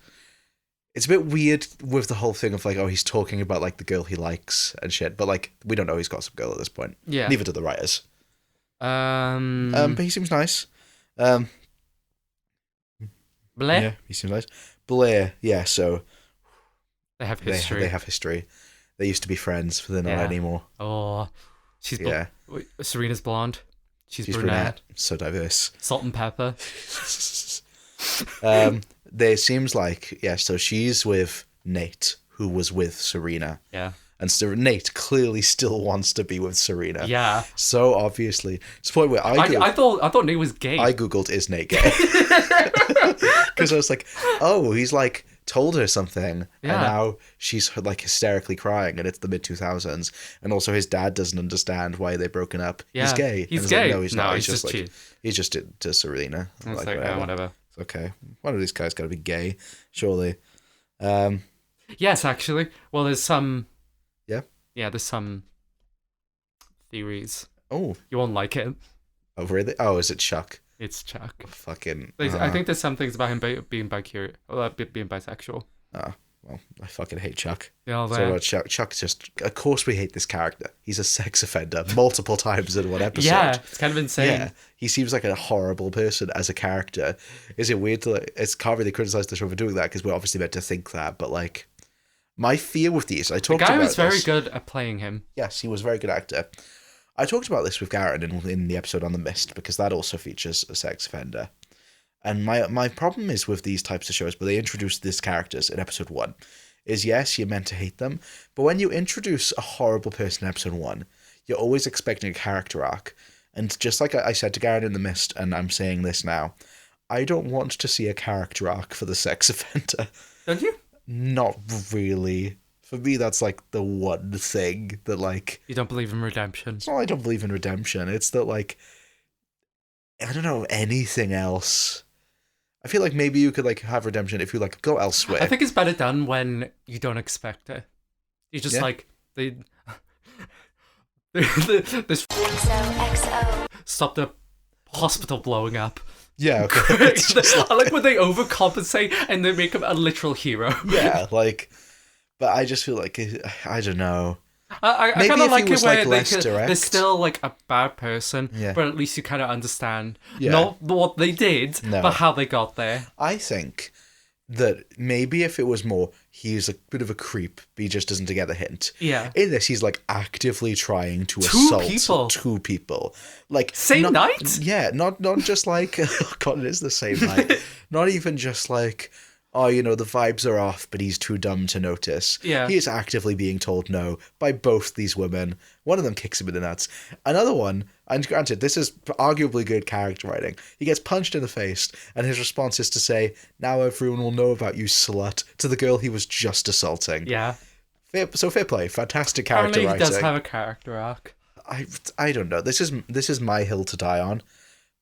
a bit weird with the whole thing of like he's talking about like the girl he likes and shit, but like we don't know he's Gossip Girl at this point. Yeah. Neither do the writers. But he seems nice. Blair? Yeah, he seems nice. Blair, yeah, so... They have history. They have history. They used to be friends, but they're not anymore. Oh, she's... Serena's blonde. She's brunette. So diverse. Salt and pepper. There seems like... Yeah, so she's with Nate, who was with Serena. Yeah. And so Nate clearly still wants to be with Serena. Yeah. So obviously. To the point where I thought Nate was gay. I googled, is Nate gay? Because I was like, oh, he's like told her something. Yeah. And now she's like hysterically crying and it's the mid-2000s. And also his dad doesn't understand why they're broken up. Yeah. He's gay. He's gay. Like, no, he's not. He's just like, he's just into Serena. It's like whatever. It's okay. One of these guys got to be gay, surely. Yes, actually. Well, there's some... Yeah, there's some theories. Oh. You won't like it. Oh, really? Oh, is it Chuck? It's Chuck. Fucking... I think there's some things about him being being bisexual. Oh, well, I fucking hate Chuck. Yeah, Chuck's just, of course we hate this character. He's a sex offender multiple times in one episode. Yeah, it's kind of insane. Yeah, he seems like a horrible person as a character. Is it weird to, like, can't really criticize the show for doing that because we're obviously meant to think that, but like, my fear with these, I talked about this. The guy was very good at playing him. Yes, he was a very good actor. I talked about this with Garrett in the episode on The Mist because that also features a sex offender. And my problem is with these types of shows, where they introduce these characters in episode 1, is yes, you're meant to hate them, but when you introduce a horrible person in episode 1, you're always expecting a character arc. And just like I said to Garrett in The Mist, and I'm saying this now, I don't want to see a character arc for the sex offender. Don't you? Not really. For me, that's like the one thing that, like... You don't believe in redemption. It's not I don't believe in redemption. It's that, like, I don't know anything else. I feel like maybe you could, like, have redemption if you, like, go elsewhere. I think it's better done when you don't expect it. You just, like, this XOXO. Stop the hospital blowing up. Yeah, okay. I like when they overcompensate and they make him a literal hero. Yeah, like, but I just feel like, I don't know. I kind of like it where like they're still like a bad person, but at least you kind of understand not what they did, but how they got there. I think that maybe if it was more, he's a bit of a creep, but he just doesn't get the hint. Yeah. In this, he's like actively trying to assault two people. Like same night? Yeah, not just like, oh God, it is the same night. Not even just like, oh, you know, the vibes are off, but he's too dumb to notice. Yeah. He is actively being told no by both these women. One of them kicks him in the nuts. Another one, and granted, this is arguably good character writing. He gets punched in the face, and his response is to say, now everyone will know about you, slut, to the girl he was just assaulting. Yeah. Fair play. Fantastic character writing. He does have a character arc. I don't know. This is my hill to die on.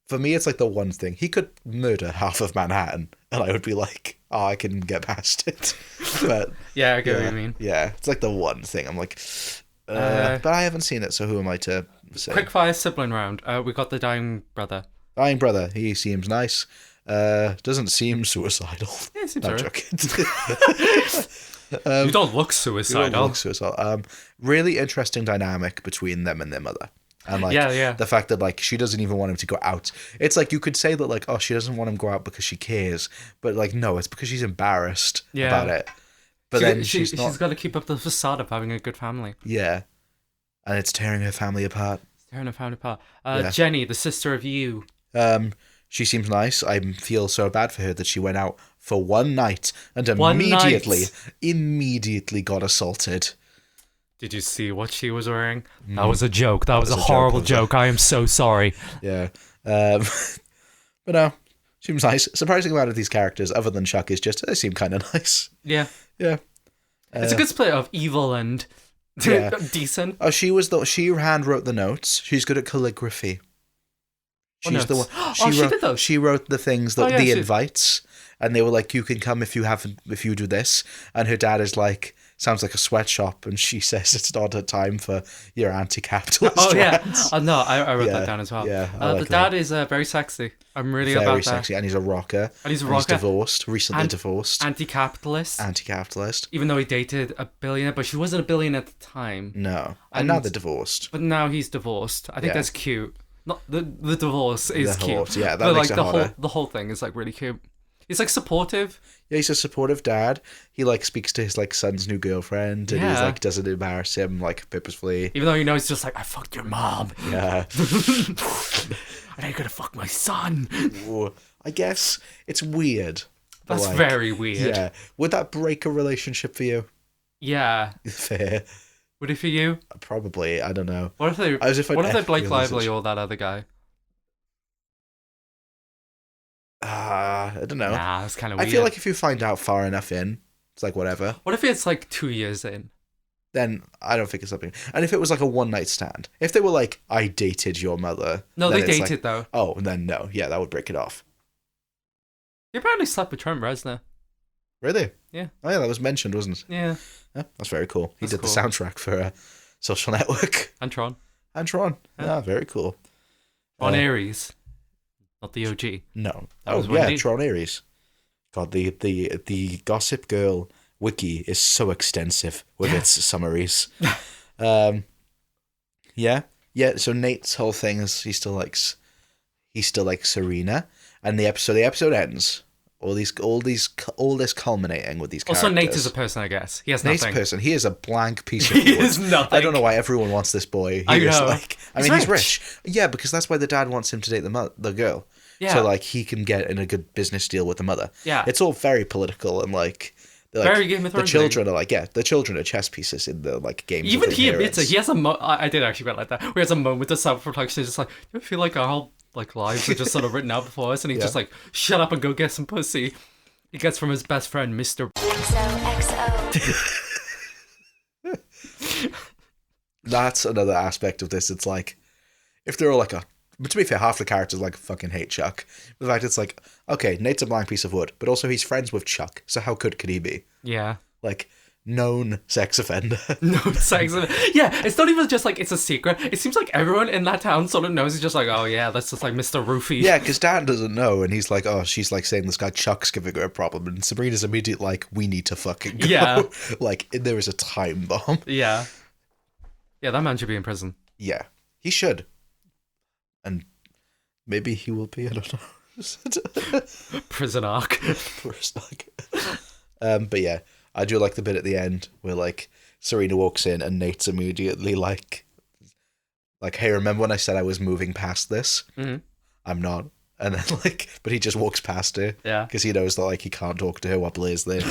For me, it's like the one thing. He could murder half of Manhattan, and I would be like, oh, I can get past it. But yeah, I get what you mean. Yeah, it's like the one thing. I'm like, but I haven't seen it, so who am I to say? Quickfire sibling round. We got the dying brother. Dying brother. He seems nice. Doesn't seem suicidal. Yeah, he seems no, alright. Joking. You don't look suicidal. Really interesting dynamic between them and their mother. And like the fact that like she doesn't even want him to go out. It's like you could say that like, oh, she doesn't want him to go out because she cares, but like no, it's because she's embarrassed about it. But then she's got to keep up the facade of having a good family. Yeah, and it's tearing her family apart. Jenny, the sister of you. She seems nice. I feel so bad for her that she went out for one night and immediately got assaulted. Did you see what she was wearing? That was a joke. That was a horrible joke. I am so sorry. Yeah. But no, seems nice. Surprising amount of these characters, other than Chuck, is just, they seem kind of nice. Yeah. Yeah. It's a good split of evil and decent. Oh, she hand wrote the notes. She's good at calligraphy. She's the one. She did those. She wrote the things that the invites, and they were like, "You can come if you do this." And her dad is like, sounds like a sweatshop, and she says it's not a time for your anti-capitalist. Oh yeah, rants. No, I wrote that down as well. Yeah, the dad is very sexy. I'm really about that. Very sexy, and he's a rocker. He's divorced, recently divorced. Anti-capitalist. Even though he dated a billionaire, but she wasn't a billionaire at the time. No, and now they're divorced. But now he's divorced. I think that's cute. Not the divorce is cute. Yeah, that makes it hotter. The whole thing is like really cute. He's like supportive. Yeah, he's a supportive dad. He like speaks to his like son's new girlfriend, and he's like doesn't embarrass him like purposefully. Even though he knows, just like, I fucked your mom. Yeah. And now you're gonna fuck my son. Ooh, I guess it's weird. That's like, very weird. Yeah. Would that break a relationship for you? Yeah. Fair. Would it for you? Probably. I don't know. What if they Blake Lively or that other guy? I don't know. Nah, it's kind of weird. I feel like if you find out far enough in, it's like whatever. What if it's like 2 years in? Then I don't think it's something. And if it was like a one night stand, if they were like, I dated your mother. No, they dated though. Oh, then no. Yeah, that would break it off. You apparently slept with Trent Reznor. Really? Yeah. Oh yeah, that was mentioned, wasn't it? Yeah. That's very cool. He did the soundtrack for Social Network. And Tron. Yeah, very cool. Tron Ares. Not the OG. No. That was Wendy. Tron Ares. God, the Gossip Girl wiki is so extensive with its summaries. Yeah. So Nate's whole thing is he still likes Serena, and the episode ends. All this culminating with these characters. Also, Nate is a person, I guess. He has nothing. Nate's a person. He is a blank piece of wood. He is nothing. I don't know why everyone wants this boy. I know. He's rich. Yeah, because that's why the dad wants him to date the girl. Yeah. So like he can get in a good business deal with the mother. Yeah. It's all very political and like. Very Game of Thrones. The children are like, the children are chess pieces in the like games. Even he admits it. He has I did actually read like that. Where he has a moment of self-reflection. He's just like, do you feel like our whole like lives are just sort of written out before us? And he's just like, shut up and go get some pussy. He gets from his best friend, Mr. XOXO. That's another aspect of this. It's like, if they're all like but to be fair, half the characters like fucking hate Chuck. The fact it's like, okay, Nate's a blank piece of wood, but also he's friends with Chuck, so how good could he be? Yeah. Like, known sex offender. Known sex offender. Yeah, it's not even just like it's a secret. It seems like everyone in that town sort of knows. It's just like, oh yeah, that's just like Mr. Roofy. Yeah, because Dan doesn't know, and he's like, oh, she's like saying this guy Chuck's giving her a problem, and Sabrina's immediately like, we need to fucking go. Yeah. Like, there is a time bomb. Yeah. Yeah, that man should be in prison. Yeah, he should. And maybe he will be, I don't know. Prison arc. But yeah, I do like the bit at the end where like Serena walks in and Nate's immediately like, hey, remember when I said I was moving past this? Mm-hmm. I'm not. And then like, but he just walks past her. Yeah. Because he knows that like he can't talk to her while Blair's there.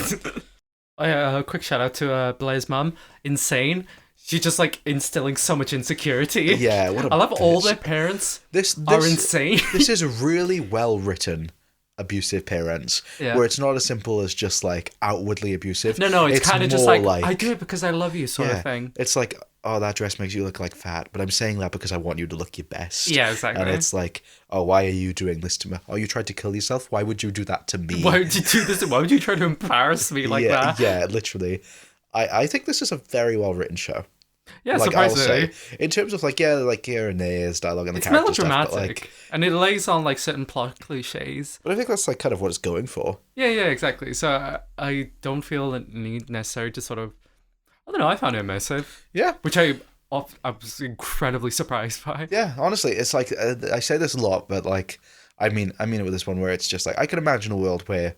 A quick shout out to Blair's mum. Insane. She's just like instilling so much insecurity. Yeah, what a I love bitch. all their parents are insane. This is really well written abusive parents, where it's not as simple as just like outwardly abusive. No, it's kind of just like, I do it because I love you sort of thing. It's like, oh, that dress makes you look like fat, but I'm saying that because I want you to look your best. Yeah, exactly. And it's like, oh, why are you doing this to me? Oh, you tried to kill yourself? Why would you do that to me? Why would you do this? Why would you try to embarrass me like that? Yeah, literally. I think this is a very well written show. Yeah, like, surprisingly. In terms of like, here and there's dialogue and the it's character melodramatic, stuff, but like, and it lays on like certain plot cliches. But I think that's like kind of what it's going for. Yeah, exactly. So I don't feel the need necessary to sort of, I don't know, I found it immersive. Yeah. Which I was incredibly surprised by. Yeah, honestly, it's like, I say this a lot, but like, I mean it with this one where it's just like, I can imagine a world where,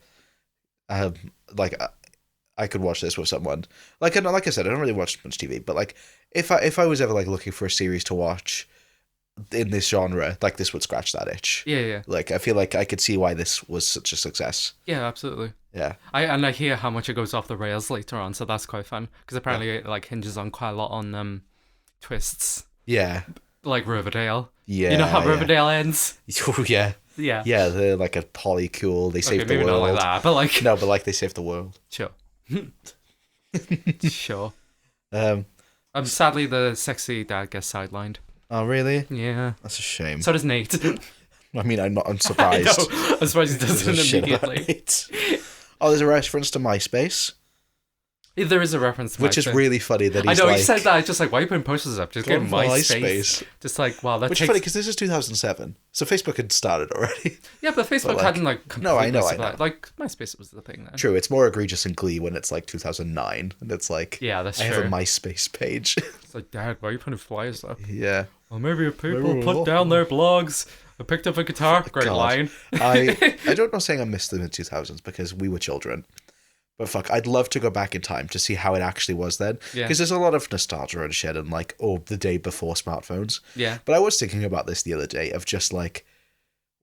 I could watch this with someone. Like I said, I don't really watch much TV, but like, if I was ever like looking for a series to watch in this genre, like this would scratch that itch. Yeah. Like, I feel like I could see why this was such a success. Yeah, absolutely. Yeah. I hear how much it goes off the rails later on, so that's quite fun. Because apparently it like hinges on quite a lot on twists. Yeah. Like Riverdale. Yeah. You know how Riverdale ends? Oh, yeah. Yeah. Yeah, they're like a polycule. They save the maybe world. Not like that, but like... No, but like they save the world. Sure. Sure. Sadly, the sexy dad gets sidelined. Oh, really? Yeah. That's a shame. So does Nate. I mean, I'm surprised. I'm surprised he doesn't immediately. Oh, there's a reference to MySpace. There is a reference to Which MySpace. is really funny that he's I know, like... he said that, just like, why are you putting posters up? Just get MySpace. Just like, wow, that Which is funny, because this is 2007, so Facebook had started already. Yeah, but Facebook hadn't, like, No, I know. Like, MySpace was the thing then. True, it's more egregious in Glee when it's, like, 2009, and it's like... Yeah, that's true. I have a MySpace page. It's like, Dad, why are you putting flyers up? Yeah. Well, maybe if people put down their blogs... I picked up a guitar. Great line. I don't know saying I missed them in 2000s, because we were children. But fuck, I'd love to go back in time to see how it actually was then. Because there's a lot of nostalgia and shit and like, the day before smartphones. Yeah. But I was thinking about this the other day of just like,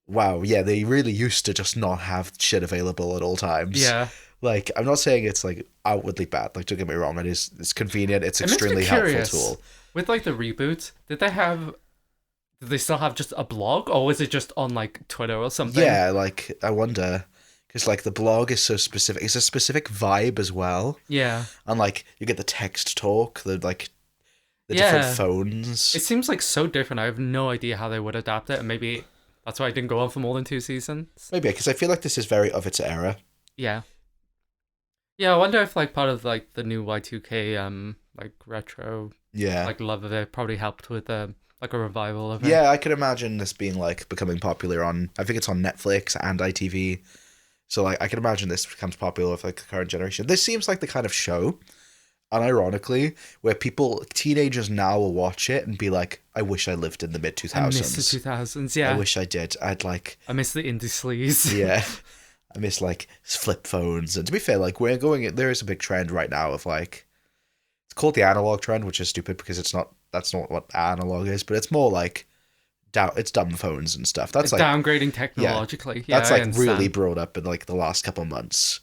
wow, yeah, they really used to just not have shit available at all times. Yeah. Like, I'm not saying it's like outwardly bad. Like, don't get me wrong, it's convenient, it's extremely helpful tool. With like the reboot, did they still have just a blog, or was it just on like Twitter or something? Yeah, like, I wonder... Because, like, the blog is so specific. It's a specific vibe as well. Yeah. And, like, you get the text talk, the different phones. It seems, like, so different. I have no idea how they would adapt it. And maybe that's why it didn't go on for more than 2 seasons. Maybe, because I feel like this is very of its era. Yeah. Yeah, I wonder if, like, part of, like, the new Y2K, like, retro, like, love of it probably helped with, like, a revival of it. Yeah, I could imagine this being, like, becoming popular on... I think it's on Netflix and ITV. So like I can imagine this becomes popular with like the current generation. This seems like the kind of show, unironically, where teenagers now will watch it and be like, I wish I lived in the mid 2000s. I miss the 2000s, yeah. I wish I did. I miss the indie sleaze. Yeah. I miss like flip phones. And to be fair, like there is a big trend right now of like, it's called the analog trend, which is stupid because that's not what analog is, but it's more like, it's dumb phones and stuff. That's it's like downgrading technologically. Yeah, that's like really brought up in like the last couple of months,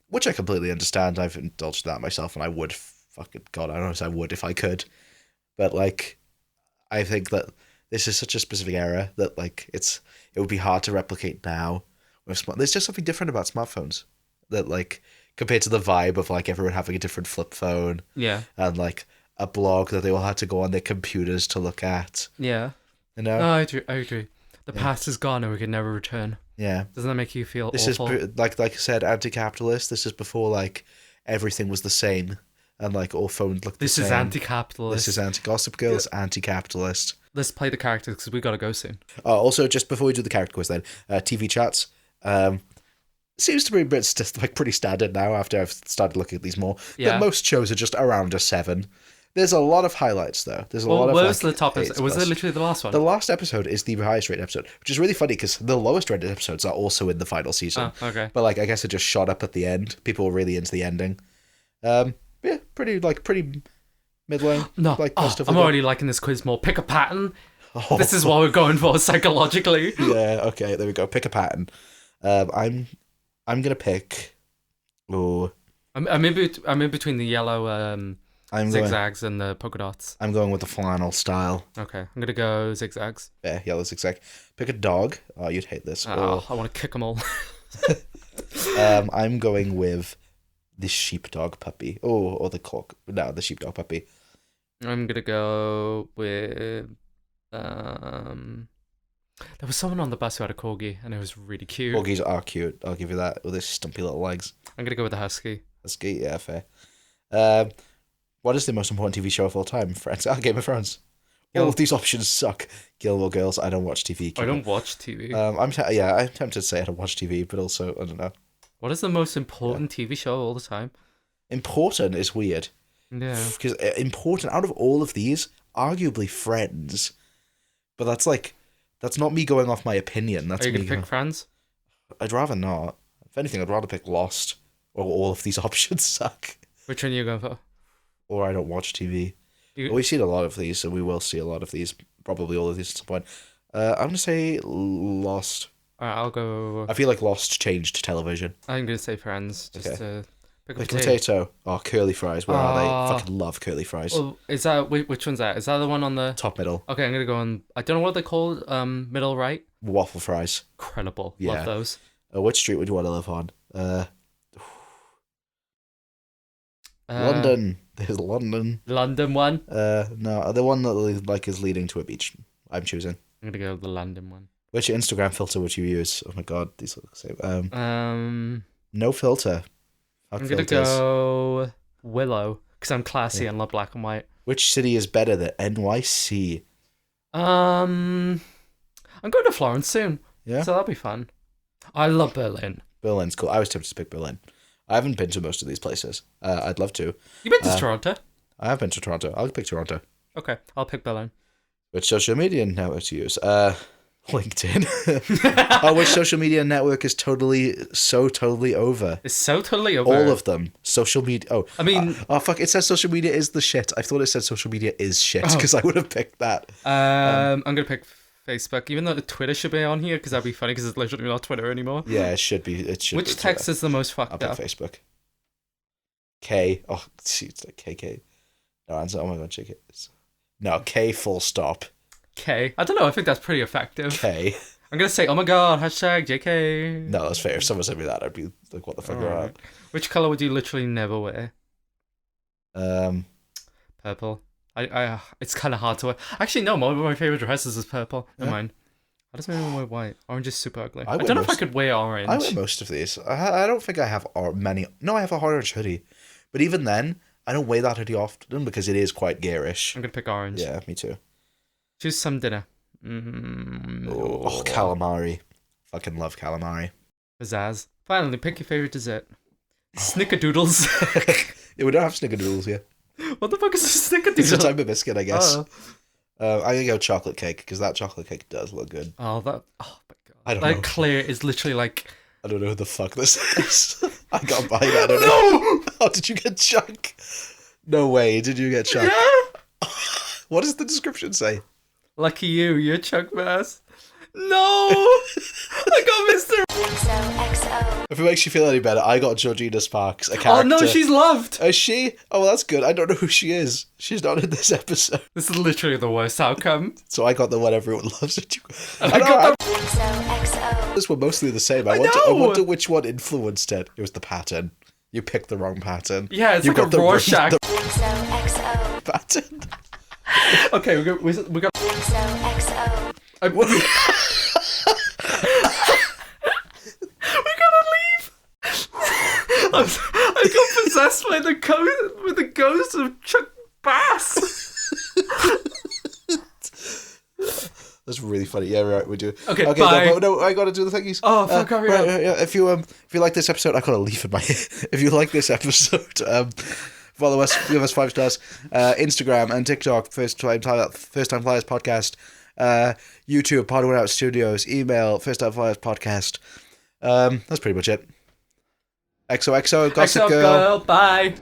which I completely understand. I've indulged in that myself, and I would fucking God, I don't know if I would if I could, but like, I think that this is such a specific era that like it would be hard to replicate now. There's just something different about smartphones that like compared to the vibe of like everyone having a different flip phone, and like a blog that they all had to go on their computers to look at. Yeah. You know? No, I agree. The past is gone and we can never return. Yeah. Doesn't that make you feel this awful? Is like I said, anti-capitalist. This is before like everything was the same and like all phones looked the same. This is anti-capitalist. This is anti-Gossip Girl. It's anti-capitalist. Let's play the characters because we got to go soon. Also, just before we do the character quiz then, TV chats. Seems to be pretty standard now after I've started looking at these more. Yeah. But most shows are just around a 7. There's a lot of highlights though. There's a lot of. What was the top episode? Was it literally the last one? The last episode is the highest rated episode, which is really funny because the lowest rated episodes are also in the final season. Oh, okay. But like, I guess it just shot up at the end. People were really into the ending. Yeah, pretty middling. No, like, I'm already liking this quiz more. Pick a pattern. Oh. This is what we're going for psychologically. Yeah. Okay. There we go. Pick a pattern. I'm gonna pick. Oh. I'm in between the yellow zigzags and the polka dots. I'm going with the flannel style. Okay, I'm gonna go zigzags. Yeah, yellow zigzag. Pick a dog. Oh, you'd hate this. Oh, I want to kick them all. I'm going with the sheepdog puppy. Oh, or the sheepdog puppy. I'm gonna go with there was someone on the bus who had a corgi, and it was really cute. Corgis are cute. I'll give you that. With their stumpy little legs. I'm gonna go with the husky. Husky, yeah, fair. What is the most important TV show of all time? Friends. Game of Thrones. All of these options suck. Gilmore Girls. I don't watch TV. I don't watch TV. I'm tempted to say I don't watch TV, but also I don't know. What is the most important TV show all the time? Important is weird. Yeah. Because important out of all of these, arguably Friends. But that's not me going off my opinion. That's Are you going to pick Friends? I'd rather not. If anything, I'd rather pick Lost. Or all of these options suck. Which one are you going for? Or I don't watch TV. We've seen a lot of these, so we will see a lot of these. Probably all of these at some point. I'm going to say Lost. Alright, I'll go. I feel like Lost changed television. I'm going to say Friends. Just to pick a potato. Oh, curly fries. Where are they? Fucking love curly fries. Oh, is that which one's that? Is that the one on the top middle? Okay, I'm gonna go on. I don't know what they're called. Middle right. Waffle fries. Incredible. Yeah. Love those. Which street would you want to live on? London. There's London. London one. No, the one that is leading to a beach. I'm choosing. I'm gonna go with the London one. Which Instagram filter would you use? Oh my god, these look the same. No filter. I'm gonna go Willow because I'm classy and love black and white. Which city is better, the NYC? I'm going to Florence soon. Yeah, so that'll be fun. I love Berlin. Berlin's cool. I was tempted to pick Berlin. I haven't been to most of these places. I'd love to. You've been to Toronto? I have been to Toronto. I'll pick Toronto. Okay, I'll pick Berlin. Which social media network to use? LinkedIn. Which social media network is totally over? It's so totally over. All of them. Social media. Oh, I mean, fuck! It says social media is the shit. I thought it said social media is shit because I would have picked that. I'm gonna pick Facebook, even though the Twitter should be on here because that'd be funny because it's literally not Twitter anymore. Yeah, it should be. Which text is the most fucked up? I'll pick Facebook. K. Oh, it's like KK. No answer. Oh my god, check it. No, K full stop. K. I don't know. I think that's pretty effective. K. I'm going to say, oh my god, hashtag JK. No, that's fair. If someone sent me that, I'd be like, what the fuck are you? Which colour would you literally never wear? Purple. It's kind of hard to wear. Actually, no, one of my favourite dresses is purple. Never mind. I just don't even wear white. Orange is super ugly. I don't know if I could wear orange. I wear most of these. I don't think I have many. No, I have a orange hoodie. But even then, I don't wear that hoodie often because it is quite garish. I'm going to pick orange. Yeah, me too. Choose some dinner. Oh, calamari. Fucking love calamari. Pizzazz. Finally, pick your favorite dessert. Snickerdoodles. Yeah, we don't have snickerdoodles here. What the fuck is a snickerdoodle? It's a type of biscuit, I guess. Oh. I'm going to go chocolate cake, because that chocolate cake does look good. Oh my god. I don't know. That clear is literally like... I don't know who the fuck this is. I got by that. I don't know. Oh, did you get Chuck? No way. Did you get Chuck? Yeah. What does the description say? Lucky you're Chuck Bass. No! I got Mr. XOXO. If it makes you feel any better, I got Georgina Sparks, a character. Oh no, she's loved! Is she? Oh, well, that's good. I don't know who she is. She's not in this episode. This is literally the worst outcome. So I got the one everyone loves. I got the... XOXO. This were mostly the same. I wonder which one influenced it. It was the pattern. You picked the wrong pattern. Yeah, it's you like a Rorschach. XOXO. Pattern. Okay, we got... XOXO. We gotta leave. I got possessed by the ghost of Chuck Bass. That's really funny. Yeah, right. We do. Okay, bye. bye. No, I gotta do the thingies. Oh, fuck, hurry up. Yeah, if you like this episode, I got a leaf in my. If you like this episode, follow us. Give us 5 stars. Instagram and TikTok. First time flyers podcast. YouTube, Pod One Out Studios, email, First Time Flyers Podcast. That's pretty much it. XOXO, Gossip Girl. Bye.